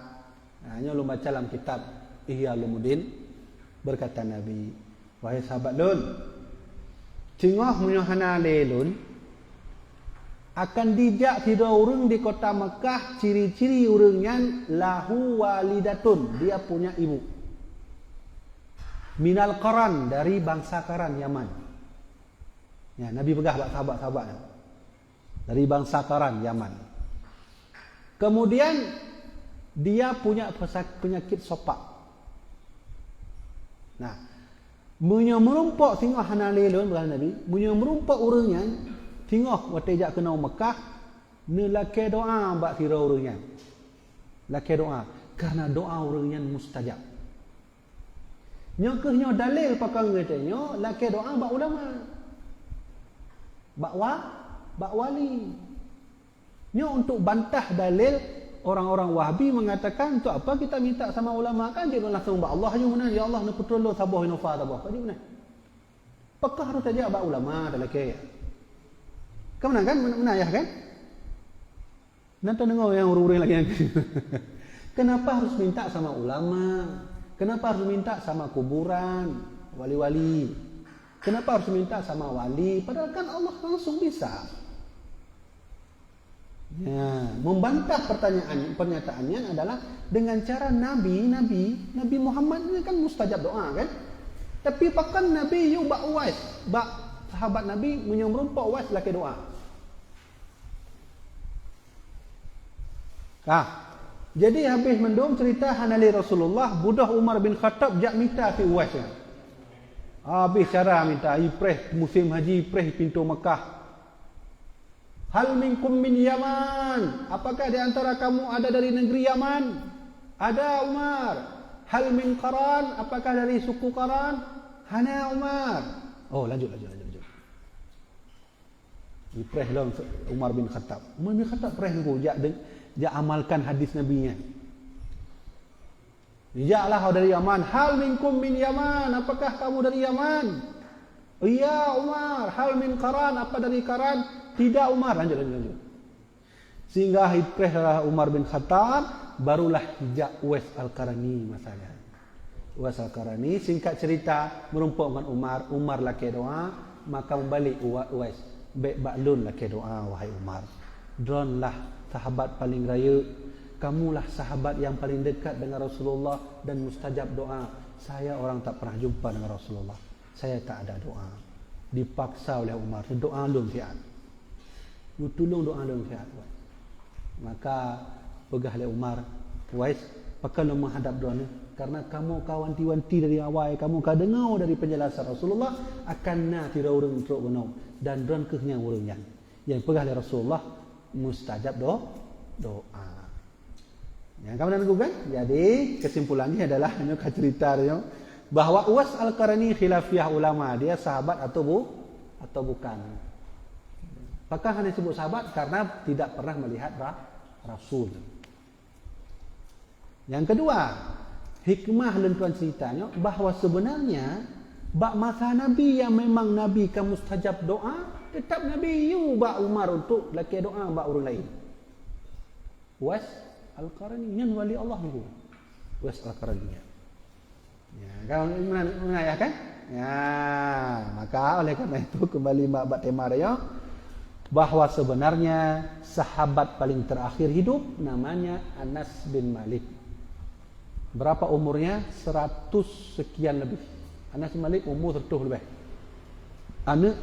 hanya lu baca dalam kitab Ihya Ulumuddin. Berkata Nabi, wahai sahabat lun, cengah menyuhana lelun akan dijak tidak orang di kota Mekah, ciri-ciri orangnya lahu walidatun, dia punya ibu. Minal Qaran, dari bangsa Qaran Yaman. Ya, Nabi pegah buat sahabat-sahabatnya. Dari bangsa Qaran Yaman. Kemudian dia punya penyakit sopak. Nah, menyerumpak tengah hanalelun berkata Nabi, menyerumpak orangnya tengah waktu jak kena Mekah, ne laki doa bak tira orangnya. Laki doa karena doa orangnya mustajab. Nyokehnya dalil pakang katanya laki doa bak ulama. Bak wali. Nya untuk bantah dalil orang-orang Wahabi mengatakan untuk apa kita minta sama ulama, kan dia langsung bak Allah aja mana, ya Allah nak betul lo sabah inofa tabah kan dia mana. Apakah harus saja bak ulama dalam kaya. Kau menang kan? Menang ya kan? Nanti dengar yang urus lagi yang kenapa harus minta sama ulama? Kenapa harus minta sama kuburan, wali-wali? Kenapa harus minta sama wali? Padahal kan Allah langsung bisa. Ya, membantah pernyataannya adalah dengan cara Nabi Muhammad ini kan mustajab doa kan? Tapi pakan Nabi yu bak Uwais, bak sahabat Nabi menyemrumpak Uwais laki doa. Jadi habis mendom cerita hanali Rasulullah, budak Umar bin Khattab jak minta fi Uwais. Habis cara minta ipreh musim haji, ipreh pintu Mekah. Hal minkum min Yaman, apakah di antara kamu ada dari negeri Yaman? Ada Umar. Hal min Qaran, apakah dari suku Qaran? Hana Umar. Oh, lanjut. Ipreh lah Umar bin Khattab. Umar bin Khattab preh ku jak amalkan hadis nabinya. Jaklah dari Yaman. Hal minkum min Yaman, apakah kamu dari Yaman? Iya Umar. Hal min Qaran, apa dari Qaran? Tidak Umar. Lanjut. Sehingga iprehlah Umar bin Khattab, barulah hijak Uwais Al-Qarani masalah. Uwais Al-Qarani singkat cerita merumpak dengan Umar laki doa, maka membalik Uwais, baik baklun laki doa wahai Umar. Dronlah sahabat paling raya, kamulah sahabat yang paling dekat dengan Rasulullah dan mustajab doa. Saya orang tak pernah jumpa dengan Rasulullah. Saya tak ada doa. Dipaksa oleh Umar, doa lum fiat. Tolong doa dalam fiat. Maka pegah oleh Umar, Uwais, pakailah menghadap doa ni, karena kamu kawan-wanti dari awal, kamu kau dengar dari penjelasan Rasulullah akan na tira orang teruk gunau dan don kehnya orang yang pegah oleh Rasulullah mustajab doa. Yang kamu nak kan? Jadi kesimpulannya adalah hanya ceritanya bahawa Uwais Al-Qarani khilafiyah ulama, dia sahabat atau bukan. Apakah hanya sebut sahabat karena tidak pernah melihat Rasul. Yang kedua, hikmah lentuan ceritanya bahawa sebenarnya Bak masa Nabi yang memang Nabi kan mustajab doa, tetap Nabi you bak Umar untuk laki doa bak orang lain. Was Al-Qarani yang wali Allah tu. Was Al-Qarani. Ya, kau menayah kan? Ya, maka oleh kerana itu kembali bak tema dia bahawa sebenarnya sahabat paling terakhir hidup namanya Anas bin Malik. Berapa umurnya? 100 sekian lebih. Anas bin Malik umur 100 lebih. Anak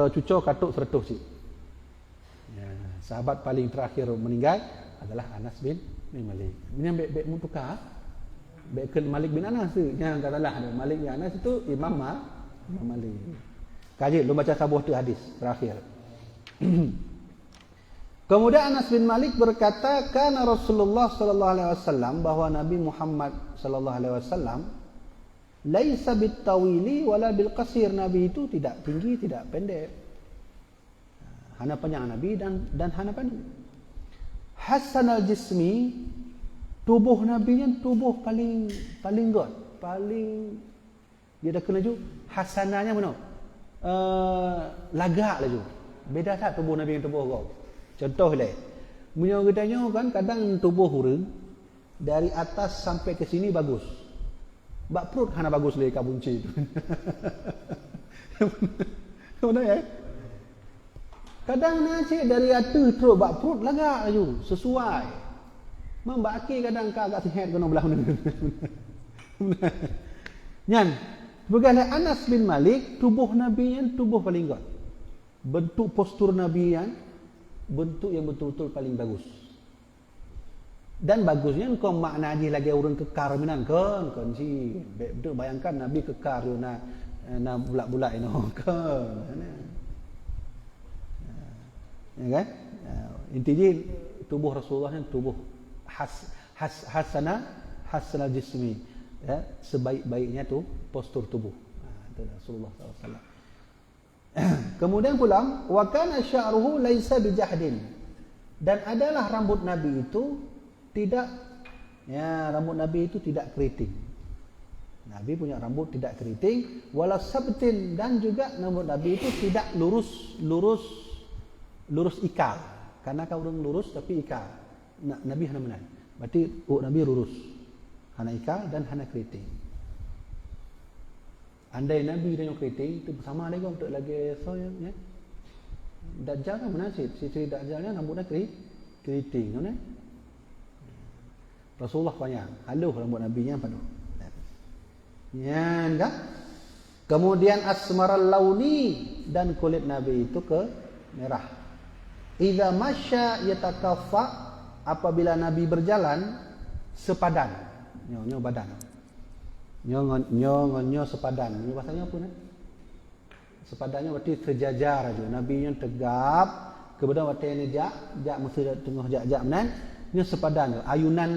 cucu katuk 100 sih. Ya, sahabat paling terakhir meninggal adalah Anas bin Malik. Ini yang baik mutukar. Baik Malik bin Anas tu. Yang katalah Malik bin Anas itu Imam Malik. Kaji lu baca sabuh tu hadis terakhir. Kemudian Anas bin Malik berkata, kana Rasulullah sallallahu alaihi wasallam, bahwa Nabi Muhammad sallallahu alaihi wasallam laisa bitawili wala bil qasir. Nabi itu tidak tinggi, tidak pendek. Hana panjang Nabi dan hana pendek. Hasan al-jismi, tubuh Nabi nya tubuh paling god, paling dia dah kena ju hasananya mana? Lagak laju. Beda tak tubuh Nabi dengan tubuh kau? Contoh lah. Punya katanya kan kadang tubuh orang dari atas sampai ke sini bagus. Bak perut hana bagus lagi kabunci tu. Mana ya? Kadang nasi dari atas terus bak perut lagak laju sesuai. Mbak Aki kadang agak sihat kena belah mana. Nyan, begala Anas bin Malik, tubuh Nabi yang tubuh paling kuat. Bentuk postur Nabi yang bentuk yang betul-betul paling bagus. Dan bagusnya kau makna dia lagi orang kekar minan kan si betul bayangkan Nabi kekar yo na bulat-bulat ini kan. Ya kan? Intinya tubuh Rasulullah yang tubuh hasanah jismi, ya, sebaik-baiknya tu postur tubuh. Itu Rasulullah SAW. Kemudian pula wa kana sya'ruhu laisa bijahdin, dan adalah rambut Nabi itu tidak, ya, rambut Nabi itu tidak keriting. Nabi punya rambut tidak keriting, wala sabtin, dan juga rambut Nabi itu tidak lurus ikal. Karena kau orang lurus tapi ikal. Nabi hana menang. Berarti Nabi lurus. Hana ikal dan hana keriting. Andai Nabi dengan keriting itu sama lagi untuk lagi soalnya. Dajjal kan menasib. Sisi Dajjalnya rambutnya keriting, kan? Rasulullah panjang, halus rambut Nabi-nya penuh. Ya, enggak? Kemudian asmaral launi, dan kulit Nabi itu ke merah. Idza masya yatakaffa, apabila Nabi berjalan sepadan. Nyo badan. Nyo sepadan. Ini bahasanya apa ni? Sepadannya berarti terjajar aja. Nabi nya tegap, kemudian waktu ini jak mesti tengah jak menan, nya sepadan. Ayunan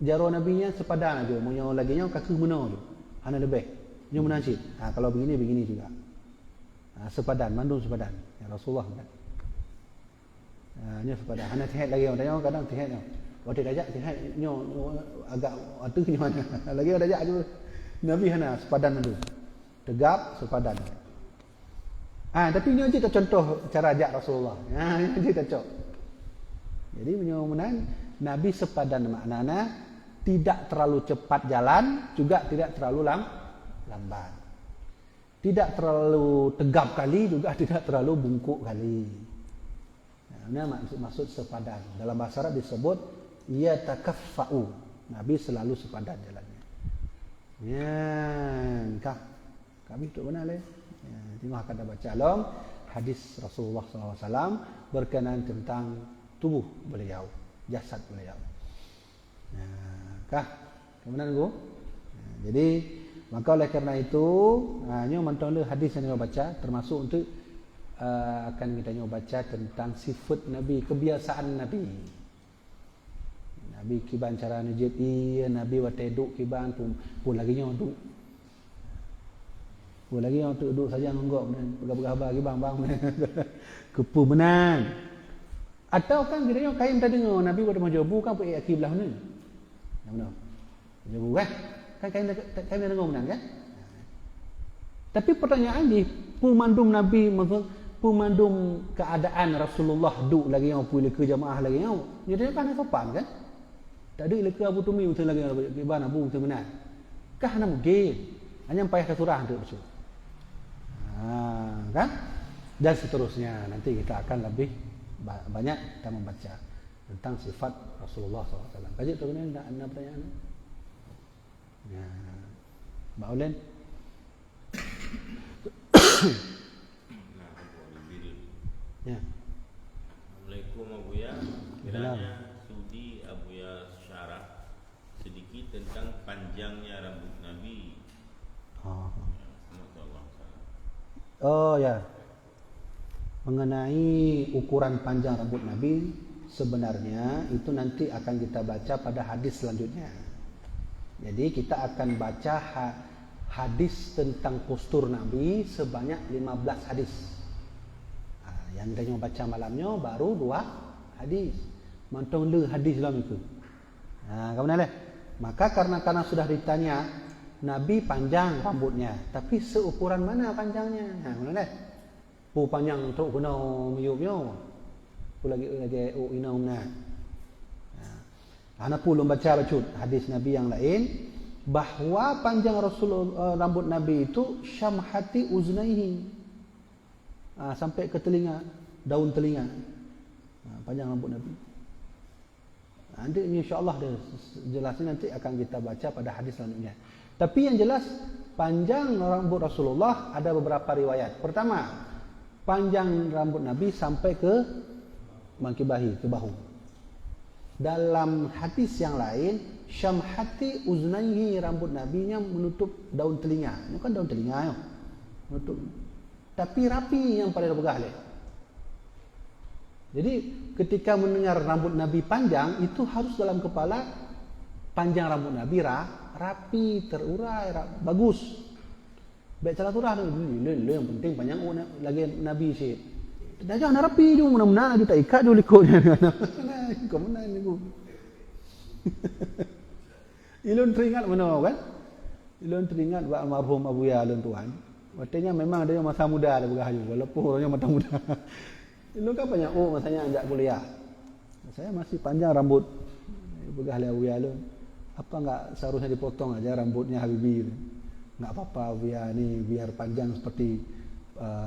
jaro Nabi nya sepadan aja. Munyo lagi nya kaki meno tu. Hana lebih. Nya menasib. Kalau begini juga. Sepadan, mandung sepadan. Ya Rasulullah kan. Nya sepadan. Hana tihat lagi orang kadang tihatnya. Waktu dajak tihat nyo agak atunya mana. Lagi ada dajak tu. Nabi hana sepadan mandung. Tegap sepadan. Tapi ini je contoh cara ajak Rasulullah. Ini je cocok. Jadi menyuruh Nabi sepadan maknanya tidak terlalu cepat jalan, juga tidak terlalu lambat. Tidak terlalu tegap kali, juga tidak terlalu bungkuk kali. Ini maksud sepadan. Dalam bahasa Arab disebut yatakaffa'u. Nabi selalu sepadan jalannya. Ya, kami tu benar leh. Tengok akan baca dalam hadis Rasulullah SAW berkenaan tentang tubuh beliau, jasad beliau. Kemudian go. Jadi maka oleh kerana itu, nyo mentoleh hadis yang kita baca, termasuk untuk akan kita nyo baca tentang sifat Nabi, kebiasaan Nabi. Nabi kiban cara najib Nabi wateduk kiban pun lagi nyo duk. Lagi yang duduk saja ngonggok pegang-pegang lagi bang kepu menang. Atau kan kita yang kain tadi dengar Nabi pada majubu kan pergi kiblah ni. Yang mana? Majubu kan? Kan kain dengar menang kan? Tapi pertanyaan ni, pemandum Nabi, pemandum keadaan Rasulullah duk lagi yang punya ke jamaah lagi yang. Jadi kan sopan kan? Tak ada ilaka Abu Tumi betul lagi Iban Abu betul benar. Kah nak mungkin. Hanya payah ke surah untuk baca. Kan? Dan seterusnya. Nanti kita akan lebih banyak kita membaca tentang sifat Rasulullah SAW. Kaji tu ni nak pertanyaan? Ya. Mbak Ulen? Ya. Assalamualaikum Abuya. Kiranya sudi Abuya syarah sedikit tentang panjangnya rambut Nabi. Oh ya. Mengenai ukuran panjang rambut Nabi, sebenarnya itu nanti akan kita baca pada hadis selanjutnya. Jadi kita akan baca hadis tentang postur Nabi sebanyak 15 hadis. Yang kita baca malamnya baru 2 hadis. Mantong le hadis dalam itu. Kemudian maka karena sudah ditanya Nabi panjang rambutnya, tapi seukuran mana panjangnya? Kemudian panjang untuk kena miyup-miyup. Lagi ina umna. Ana pun baca hadis Nabi yang lain bahawa panjang rambut Nabi itu syamhati uznaihi. Sampai ke telinga, daun telinga. Panjang rambut Nabi. Nanti insya-Allah jelasnya nanti akan kita baca pada hadis selanjutnya. Tapi yang jelas panjang rambut Rasulullah ada beberapa riwayat. Pertama, panjang rambut Nabi sampai ke mangkibahi, ke bahu. Dalam hadis yang lain, syamhati uznaihi, rambut Nabi-nya menutup daun telinga. Ini kan daun telinga ya. Menutup. Tapi rapi yang pada begah leh. Jadi ketika mendengar rambut Nabi panjang, itu harus dalam kepala panjang rambut Nabi rapi, terurai, bagus. Baik salah turah yang penting panjang lagi Nabi sih. Dah jangan rapi je, mana-mana dia tak ikat je likutnya. Kau mana ni aku? Ilun teringat mana kan? Ilun teringat buat almarhum Abu Ya Alun Tuan. Waktunya memang dia masa muda ada bergahayu, walaupun orangnya mata muda. Ilun kan banyak masanya ajak kuliah. Saya masih panjang rambut. Bergahayu Abu Ya Alun. Apa enggak seharusnya dipotong aja rambutnya Habibie? Enggak apa-apa Abu Ya ni biar panjang seperti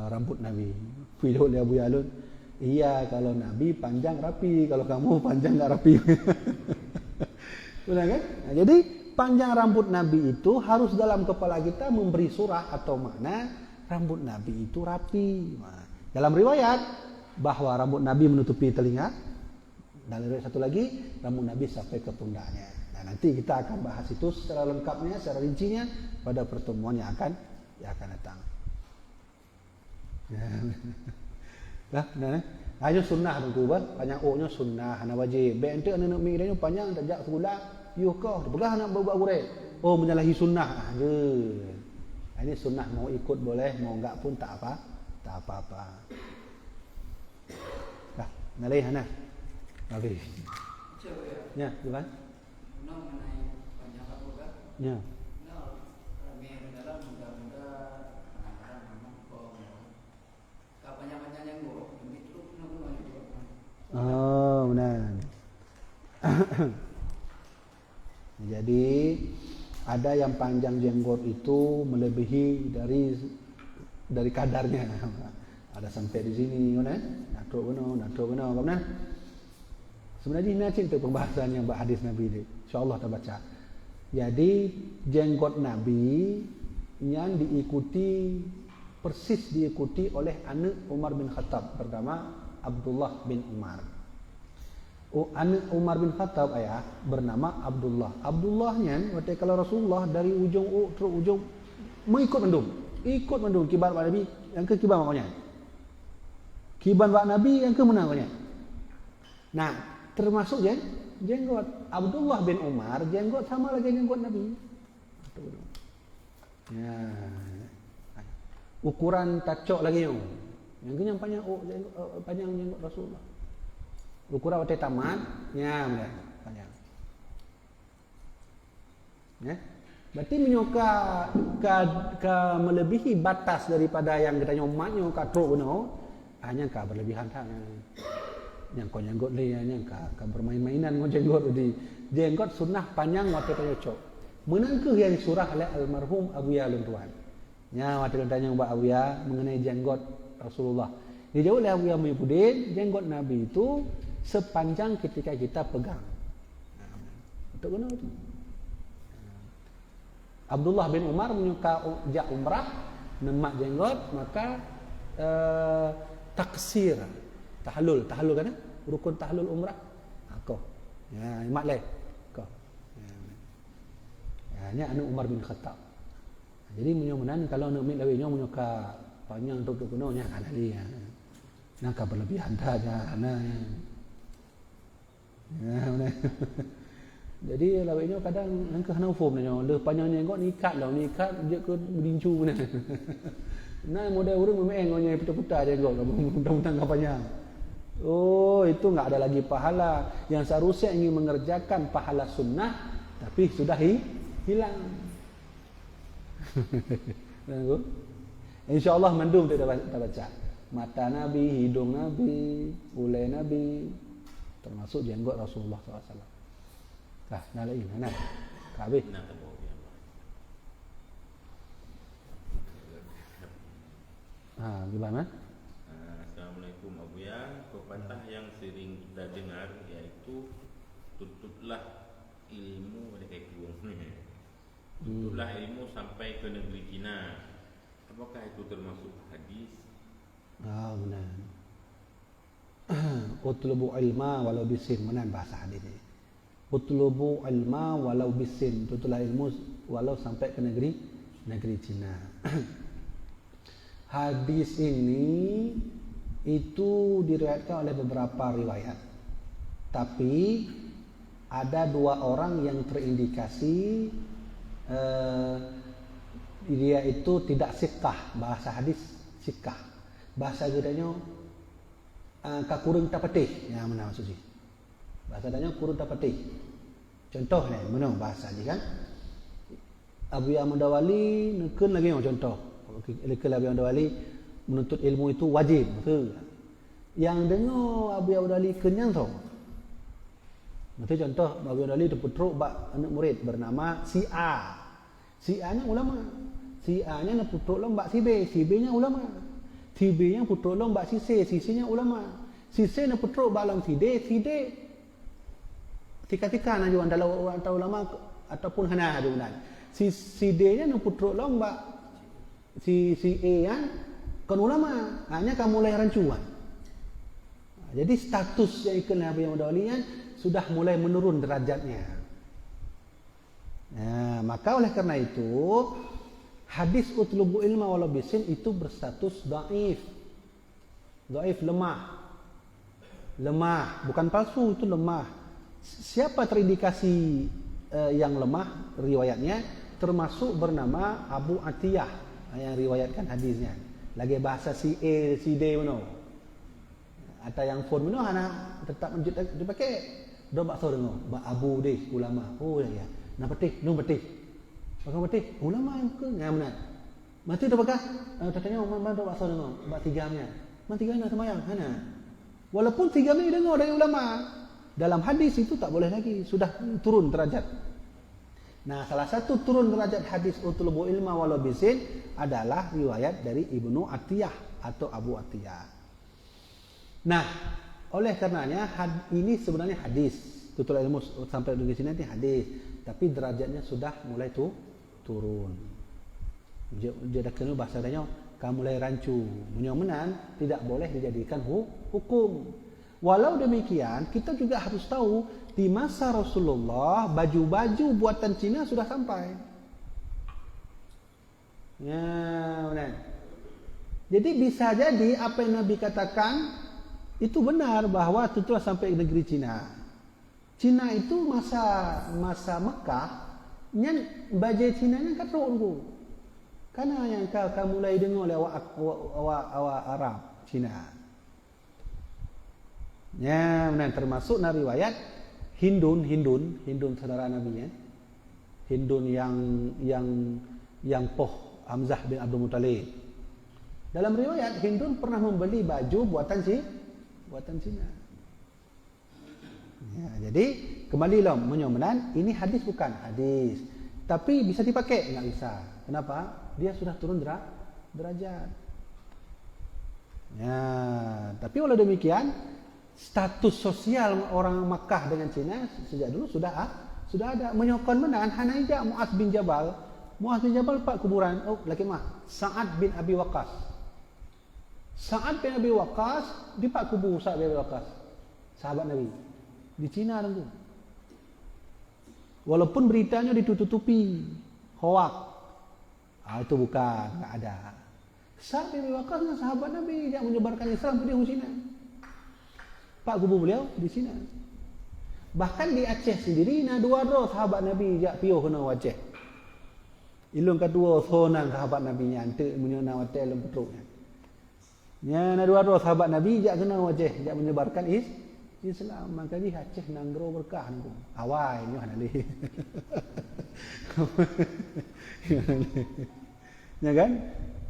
rambut Nabi. Video oleh Abu Ya Alun. Iya, kalau Nabi panjang rapi, kalau kamu panjang enggak rapi. Benar kan? Nah, jadi panjang rambut Nabi itu harus dalam kepala kita memberi surah atau makna rambut Nabi itu rapi. Nah, dalam riwayat bahwa rambut Nabi menutupi telinga, dan riwayat satu lagi rambut Nabi sampai ke pundaknya. Nah, nanti kita akan bahas itu secara lengkapnya, secara rincinya pada pertemuan yang akan datang. Dah, benar eh? Ayo sunnah tu kan, panjang O-nya sunnah, ana wajib. Bente ana nak mikirnya panjang tajak sebulan, yo kau begah nak buat gure. Oh, menyalahi sunnah. Ini sunnah mau ikut boleh, mau enggak pun tak apa-apa. Dah, nalai hana. Habis. Ya, gimana? Ya. Oh, benar. Jadi ada yang panjang jenggot itu melebihi dari kadarnya. Ada sampai di sini, kan? Natruk benar, kan? Sebenarnya ini cinta pembahasan yang hadis Nabi ini. Insyaallah kita baca. Jadi jenggot Nabi yang persis diikuti oleh anak Umar bin Khattab, bernama Abdullah bin Umar. Anak Umar bin Khattab bernama Abdullah. Abdullahnya waktu kalau Rasulullah dari ujung terus ujung ikut mendung kibar Pak Nabi yang ke kibar makanya. Kibar Pak Nabi yang ke mana makanya. Nah, termasuk jenggot Abdullah bin Umar, jenggot sama lagi jenggot Nabi. Ya. Ukuran tacok lagi yang panjang jenggot Rasulullah. Ukuran waktu tamat, ya panjang. Ya. Berarti menyoka ke melebihi batas daripada yang kita nyomatnya ka truk no. Hanya ka berlebihan tak. Yang kau jenggot le yang ka bermain-mainan ngau jenggot di. Jenggot sunnah panjang waktu tanya cok. Menangkah yang surah oleh almarhum Abuya Luntuan. Nya waktu tanya Mbak Abuya mengenai jenggot Rasulullah. Dia jauh oleh Abuya Muhyiddin, jenggot Nabi itu sepanjang ketika kita pegang. Betul guna itu. Abdullah bin Umar menyuka jak umrah, nemak jenggot, maka taksir, tahlul kan? Rukun tahlul umrah. Kau, ya, mak leh, kau. Ya, ini anak Umar bin Khattab. Jadi menyomanan kalau nak mik lawenya menyuka panjang untuk gunanya kan ali ya. Nak berlebihan dah nah. Ya, jadi lawenya kadang angka hanafum nya le panjangnya kau nikat dia ke berincu mana. Nah model urang memang ngonya putar-putar je kau mudah-mudahan kau panjang. Oh, itu enggak ada lagi pahala. Yang seharusnya ingin mengerjakan pahala sunnah tapi sudah hilang. InsyaAllah mandum kita baca. Mata Nabi, hidung Nabi, ulai Nabi, termasuk jenggot Rasulullah SAW. Nah, lagi mana? Kabeh. Gimana? Assalamualaikum Abuya. Pepatah yang sering kita dengar yaitu tutuplah ilmu ada kayak kuang. Tutuplah ilmu sampai ke negeri Cina. Apakah itu termasuk hadis? Benar. Utlubu ilma walau bisin, mana bahasa hadis ini? Utlubu ilma walau bisin, tutuplah ilmu walau sampai ke negeri Cina. Hadis ini itu diriwayatkan oleh beberapa riwayat. Tapi ada 2 orang yang terindikasi dia itu tidak siqah, bahasa hadis siqah. Bahasa gedanya kakurung tapatih. Ya mana maksudnya? Bahasa gedanya kurung tapatih. Contoh ni, mana bahasa ni kan? Abu Ahmad Dawali nekeun lagi contoh. Lekal Abu Ahmad Dawali menuntut ilmu itu wajib, betul. Yang dengar Abu Ahmad Dawali kenyang tau. Betul contoh Abu Ahmad Dawali terputruk bak anak murid bernama si A. Si A-nya ulama. Si A-nya nak putruk lombak si B. Si B-nya ulama. Si B-nya putruk lombak si C. Si C-nya ulama. Si C nak putruk bak long si D. Si D tika-tika nak jual dalam ulama ataupun hana adunan. Si D-nya nak putruk lombak si A kan kan ulama. Hanya kamu mulai rancuan. Jadi status yang ikut Nabi Muhammad Dawalian sudah mulai menurun derajatnya. Nah, maka oleh karena itu hadis utlubu ilma walau bisin itu berstatus dhaif. Dhaif, lemah, bukan palsu, itu lemah. Siapa terindikasi yang lemah riwayatnya termasuk bernama Abu Atiyah yang riwayatkan hadisnya. Lagi bahasa si A, si D mana? Atau yang phone mana hana tetap dipakai. Dah bakso dengar, bak Abu deh ulama. Oh ya. Nak petih, nung petih. Pakai petih, ulama yang ke ngamanat. Mati dah pakai. Tanya mana dah bakso dengar, bak 3-nya. Man 3-nya semayang, hana. Walaupun 3-nya dengar dari ulama, dalam hadis itu tak boleh lagi, sudah turun derajat. Nah, salah satu turun derajat hadis utlubu ilma walau bisin adalah riwayat dari Ibnu Atiyah atau Abu Atiyah. Nah, oleh karenanya ini sebenarnya hadis. Tutul ilmu sampai di sini nanti hadis, tapi derajatnya sudah mulai turun. Dia dah kena bahasanya kamu mulai rancu. Menyomenan tidak boleh dijadikan hukum. Walau demikian, kita juga harus tahu di masa Rasulullah baju-baju buatan Cina sudah sampai. Ya, benar. Jadi bisa jadi apa yang Nabi katakan itu benar bahwa itu telah sampai ke negeri Cina. Cina itu masa Mekah, nyan bajai Cina nya katrok dulu. Karena yang kau mulai dengar oleh awak Arab Cina. Ya, benar termasuk na riwayat Hindun saudara Nabi ya. Hindun yang poh Hamzah bin Abdul Muttalib. Dalam riwayat Hindun pernah membeli baju buatan Cina. Ya, jadi kembalilah menyomenan, ini hadis bukan hadis. Tapi bisa dipakai? Enggak bisa. Kenapa? Dia sudah turun derajat. Ya, tapi walau demikian status sosial orang Makkah dengan Cina sejak dulu sudah ada. Menyokong menan Hanaija Muaz bin Jabal pak kuburan. Oh, laki mah Sa'ad bin Abi Waqqas. Sa'ad bin Abi Waqqas di pak kubur Sa'ad bin Abi Waqqas. Sahabat Nabi. Di Cina tentu. Walaupun beritanya ditutupi hoak. Itu bukan, enggak ada. Sa'ad bin Abi Waqqas adalah sahabat Nabi yang menyebarkan Islam di Cina. Pak kubur beliau di Cina. Bahkan di Aceh sendiri na dua sahabat Nabi jak piuh kena Aceh. Ilung kedua sonang sahabat Nabi nya ante menyona hotel lempetruknya. Nya na dua sahabat Nabi jak kena Aceh jak menyebarkan Islam. Maka di Aceh nanggro berkah tu. Awai nyo hanali. Ya kan?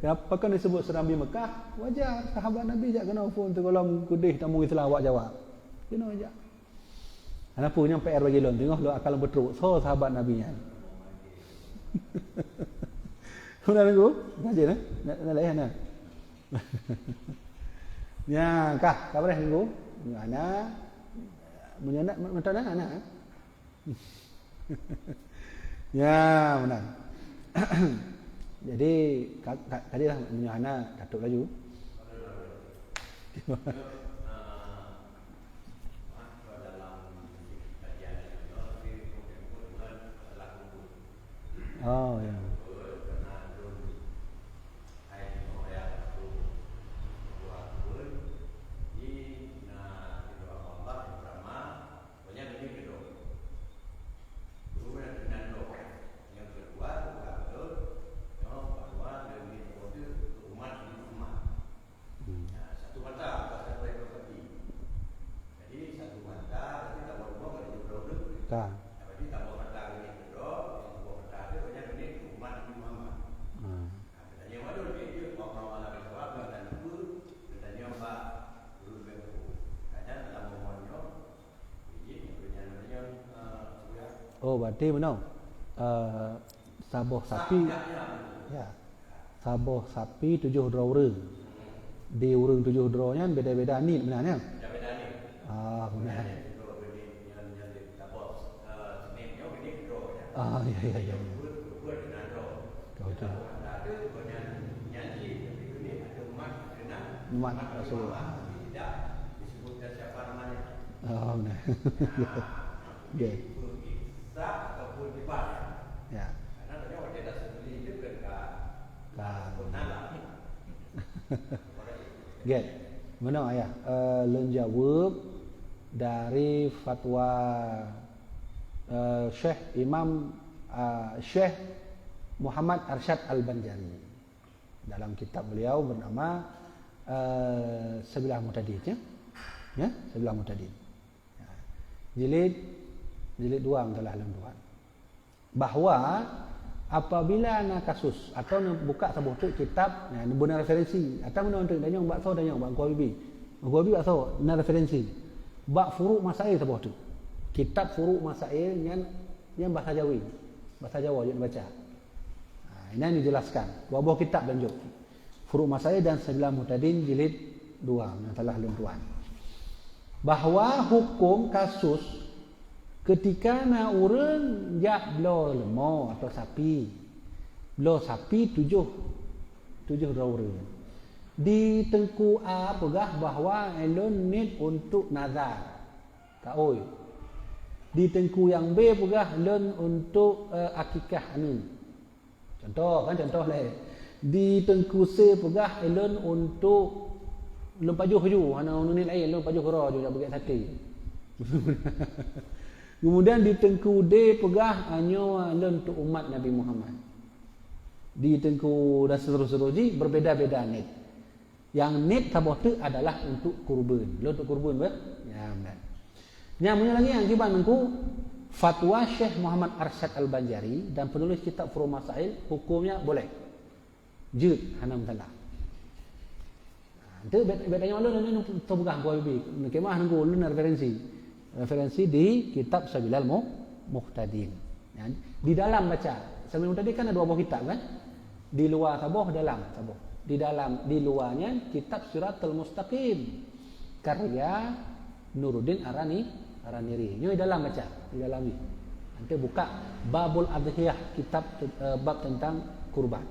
Kenapa kan disebut Serambi Mekah? Wajar sahabat Nabi jak kena phone tu kalau kudih tamu Islam awak jawab. Kena aja. Ana punya PR bagi lon tengok lo akal betruk. So sahabat Nabi nya. Sudah nunggu? Ngaji nah? Nak layan nah. Ya, kah, kabar nunggu? Ana menyenak mentana anak. Ya, benar. Jadi tadi lah menyana datuk laju. Oh ya. Ka. Oh, berarti mana? Saboh sapi. Ya. Saboh sapi 7 draw urang. Di urang 7 drawnya beda-beda ni benarnya? Beda-beda ni. Benar. Ya. Kau tu. Umat Rasulullah. Disebutkan siapa namanya? Benar. Okey. Ataupun kipas. Ya. Karena tadi dia dah sembelih juga ka Get. Mana ayah? Lun jawab dari fatwa Syekh Imam Syekh Muhammad Arsyad Al-Banjari dalam kitab beliau bernama Sabilah Muhtadin ya Sabilah Muhtadin ya. Jilid 2 telah lembuan bahawa apabila nak kasus atau nak buka sebuah tu kitab nah benar referensi atau mana untuk danyong bakso danyong bang kuabi bakso na referensi bak furuk masail sebuah tu kitab furuk masail yang bahasa Jawa yang baca. Ini yang dijelaskan. Dua buah kitab dan jok. Furuk masail dan Sabilah Muhtadin jilid 2 yang telah lembuan. Bahawa hukum kasus ketika na urang jak belo lemau atau sapi. Belo sapi 7 urang. Di tengku a pegah bahawa elon need untuk nazar. Tak oi. Di tengku yang B pegah elon untuk akikah amin. Contoh lah. Di tengku C pegah elon untuk lempajuh ju, ana unit lain lempajuh kera ju nak bagi sate. Kemudian di tengku D pegah hanya untuk umat Nabi Muhammad. Di tengku dan seterusnya berbeza-beza net. Yang net sabah tu adalah untuk kurban. Untuk kurban ber? Ya benar. Yang punya lagi yang kiban aku fatwa Syekh Muhammad Arsyad Al-Banjari dan penulis kitab Furu'ul Masail, hukumnya boleh. Jud hana mutalah. Itu bedanya malu ni tobugah gua bi. Kemah nunggu lu referensi di kitab Sabilal Muhtadin. Ya, di dalam baca. Sabilal Muhtadin kan ada 2 buah kitab kan? Di luar tabuh, dalam tabuh. Di luarnya kitab Siratal Mustaqim karya Nuruddin Araniri. Ini di dalam baca, di dalam ni. Nanti buka Babul Adhiyah, kitab bab tentang kurban.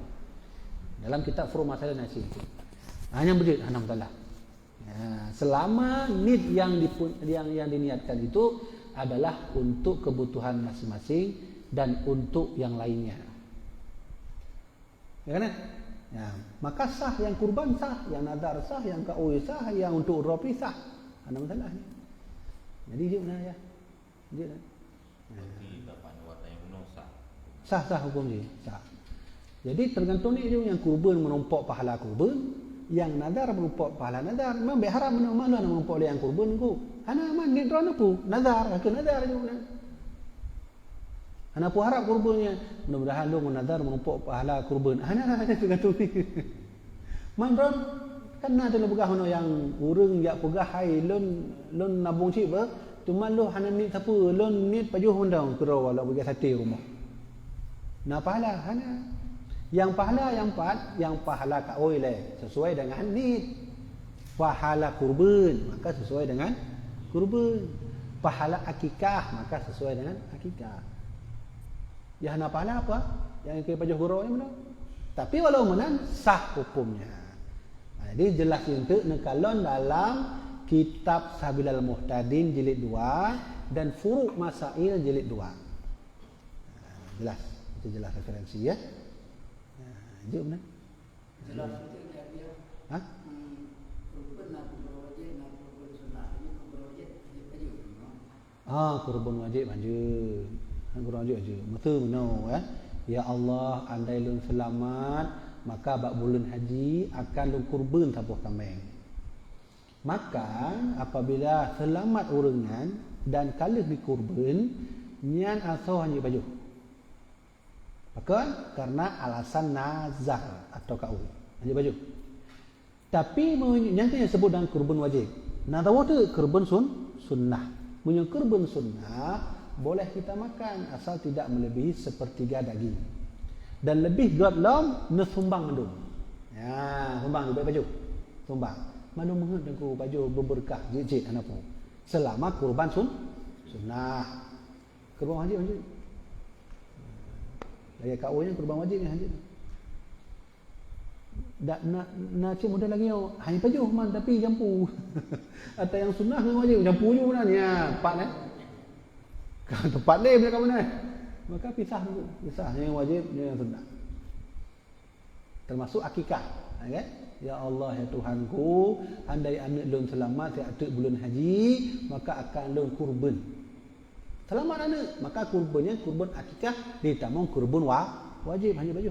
Dalam kitab Furu'ul Masail Nasi. Hanya begitu, alhamdulillah. Ya, selama nid yang diniatkan itu adalah untuk kebutuhan masing-masing dan untuk yang lainnya. Ya kan? Ya, maka sah yang kurban sah, yang nadar sah, yang ka'ui sah, yang untuk ropi sah. Alhamdulillah. Jadi dia benar ya. Dia. Bagi dapat warna yang penuh sah. Sah hukum dia, sah. Jadi tergantung ni dia yang kurban menumpuk pahala kurban, yang nadar menumpuk pahala nadar. Memang berharap mana nak menumpuk yang kurban ku. Hana man ni drone apa? Nadar, ke nadar juga. Hana pu harap kurbannya. Mudah-mudahan lu menadar menumpuk pahala kurban. Hana tergantung ni. Man drone kan ada lebih hono yang urang jak pegah hai lon nabung cik ber. Cuma lu hana ni siapa lon ni pajuh undang ke wala bagi sate rumah. Nah pahala hana. Yang pahala yang pahala ka'oi sesuai dengan nid. Pahala kurban maka sesuai dengan kurban. Pahala akikah maka sesuai dengan akikah. Ya hana pahala apa? Yang ke pajuh guru ni mana? Tapi walau menan sah hukumnya. Jadi jelas untuk nekalon dalam kitab Sabilal Muhtadin jilid 2 dan Furu'ul Masail jilid 2. Jelas, itu jelas referensi ya. Jom benar. Jelas itu dia. Ha? Kurban nak berwajib, nak kurban sunnah ini berwajib wajib. Kurban wajib wajib. Kurban wajib wajib. Betul benar ya Allah, andai lun selamat, maka bak bulan haji akan lun kurban tabuh kambing. Maka apabila selamat urengan dan kalah di kurban, nyan asal hanya baju. Maka karena alasan nazar atau kau hanya baju. Tapi yang disebut dengan kurban wajib. Nah tahu tu kurban sunnah. Punya kurban sunnah boleh kita makan asal tidak melebihi sepertiga daging. Dan lebih gelap lam nesumbang mandum. Ya, sumbang baik baju. Sumbang. Mandum mengat aku baju berberkah jejit anak pun. Selama kurban sunnah. Kurban wajib. Lagi kau yang kurban wajib ni haji. Dak nak cik mudah lagi hanya baju man tapi jampu. Atau yang sunnah dengan wajib jampu je mana ni empat Kalau tempat lain bila kau mana? Maka pisah dulu. Pisah yang wajib yang sunnah. Termasuk akikah, kan? Ya Allah ya Tuhanku, andai anak lun selamat setiap bulan haji, maka akan lun kurban. Selamat anak, maka kurbannya kurban akikah ditambah kurban wajib hanya baju.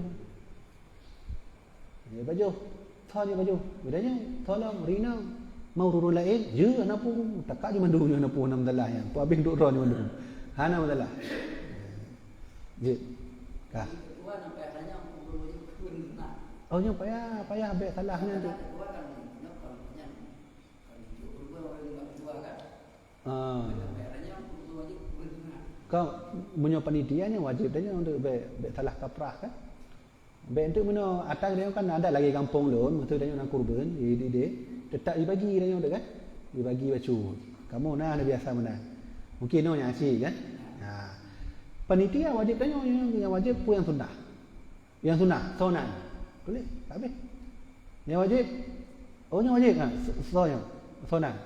Hanya baju. Hanya baju. Bedanya tolong rina mau ruru lain, je anak pun takak je mandu je anak pun alhamdulillah ya. Pu habis duk ron mandu. Hana alhamdulillah. Je. Kah. Kedua sampai hanya kurban sunnah. Oh nya payah habis salahnya tu. Kau punya panitianya wajib dia untuk baik salah kaprah kan. Baik untuk mana atas dia kan ada lagi kampung lun, betul dia nak kurban, dia tetap dibagi dia kan. Dibagi baju. Kamu nah ada biasa mana. Mungkin no yang asyik kan. Ha. Panitia wajib tanya yang wajib pun yang sunnah. Yang sunnah, sunat. Boleh? Tak habis. Yang wajib. Oh yang wajib ah, sunat.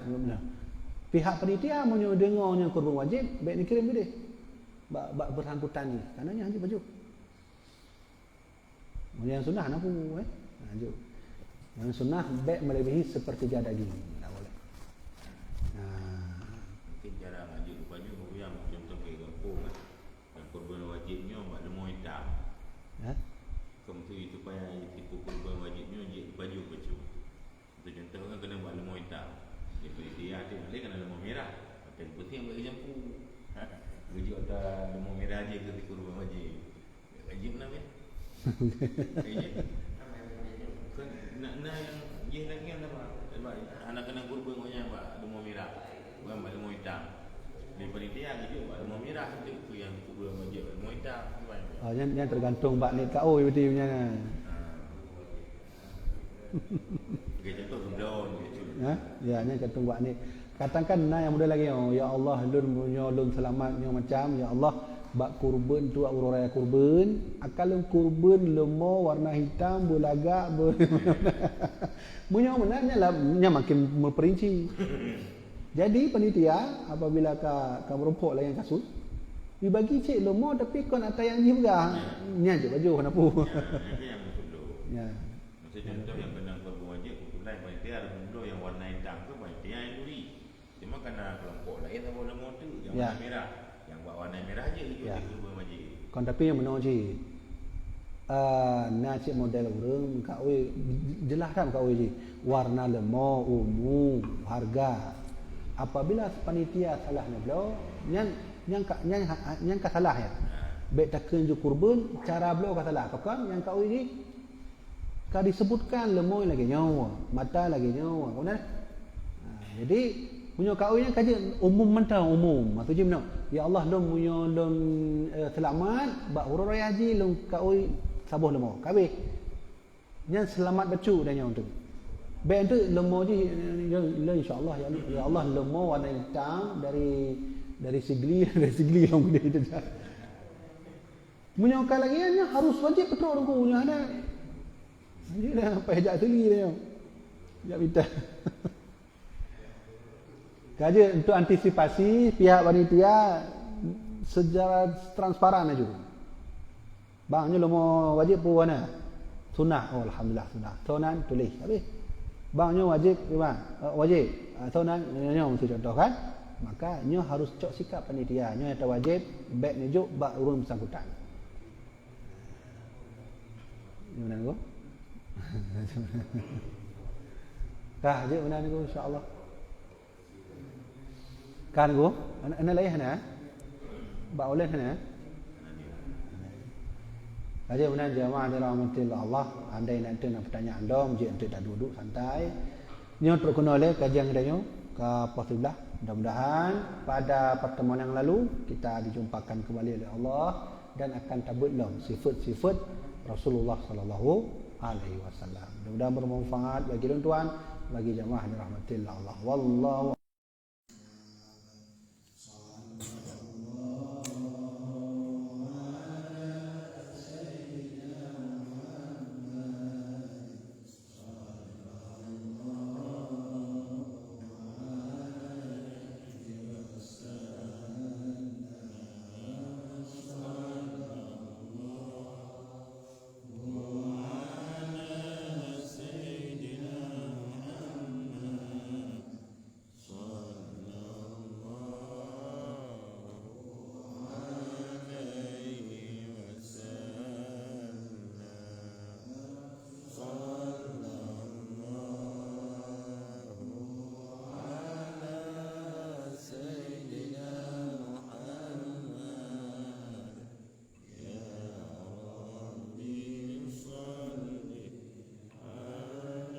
Pihak panitia mau dengar yang kurban wajib, baik dikirim ke dia. Bak bersangkutan ni. Kananya hanya baju. Yang sunnah nak pun baju. Yang sunnah baik melebihi sepertiga daging. Tak boleh. Mungkin cara ngaji baju yang contoh ke kampung kan. Yang kurban wajibnya mak lemoi hitam. Kemudian itu payah tipu kurban wajibnya je baju. Untuk contoh kan kena buat lemoi hitam. Dia ada boleh kena lemoi merah. Pakai putih ambil jampu. Wajib ada demam merah je ke kurban wajib. Wajib nak ya. Wajib. Kan nak yang ye lagi kan apa? Anak kena kurban punya apa? Demam merah. Bukan demam hitam. Di panitia gitu demam merah itu yang kurban wajib demam hitam. Oh, yang tergantung bak ni KO berarti punya. Kita contoh down gitu. Ha? Ya, ni kata buat ni. Katakan yang muda lagi, oh, ya Allah, lun punya lun selamat nyo macam, ya Allah, bak kurban tu urus raya kurban, akal kurban lemah warna hitam, berlagak, punya menanya lah, nya makin memperinci. Jadi panitia apabila ka merompok lah yang kasus, dibagi cik lemah tapi kau nak tayang juga. Nya je baju kenapa? Yang betul. Ya. Macam contoh yang kena kurban wajib kebetulan panitia ada benda yang warna hitam tu panitia yang duri. Cuma kerana kelompok lain tak boleh lemah tu yang warna merah. Yang buat warna merah je ikut kurban wajib. Kon tapi yang menang cik. Na cik model urang kau jelas kan kau cik. Warna lemah, ungu, harga. Apabila panitia salahnya beliau, yang ka salah ya. Baik takkan ju kurban, cara beliau ka salah. Kan yang kau ini ka disebutkan lemoi lagi nyawa, mata lagi nyawa. Benar? Jadi punya kau yang kaji umum mentah umum. Maksudnya mana? Ya Allah lom punya lom selamat, bak huruf raya haji lom kau sabuh lemau. Kabeh. Yang selamat becu dan yang tu. Baik tu lemau je insya-Allah ya Allah lemau warna hitam dari sigli yang gede itu dah. Menyangka lagi nya harus wajib betul orang punya ada. Jadi dah pajak teli dia. Ya minta. Kaji untuk antisipasi pihak panitia secara transparan aja. Bangnya lemau wajib pun mana? Sunnah. Oh alhamdulillah sunnah. Sunan tulis. Habis. Bangnya wajib gimana? Wajib. Sunan nyo mesti contoh kan? Maka nyo harus cok sikap panitia. Nyo yang wajib baik nunjuk bak urun bersangkutan. Gimana go? Kah je mana go insya-Allah. Kan go? Ana lain hana? Bak oleh hana? Aja benar jemaah dirahmatillah Allah. Andai nak pertanyaan anda, mesti ente dah duduk santai. Nyo terkena oleh kajian kita nyo ke posibelah. Mudah-mudahan pada pertemuan yang lalu kita dijumpakan kembali oleh Allah dan akan tabutlah sifat-sifat Rasulullah sallallahu alaihi wasallam. Mudah-mudahan bermanfaat bagi tuan-tuan, bagi jemaah dirahmatillah Allah. Wallahu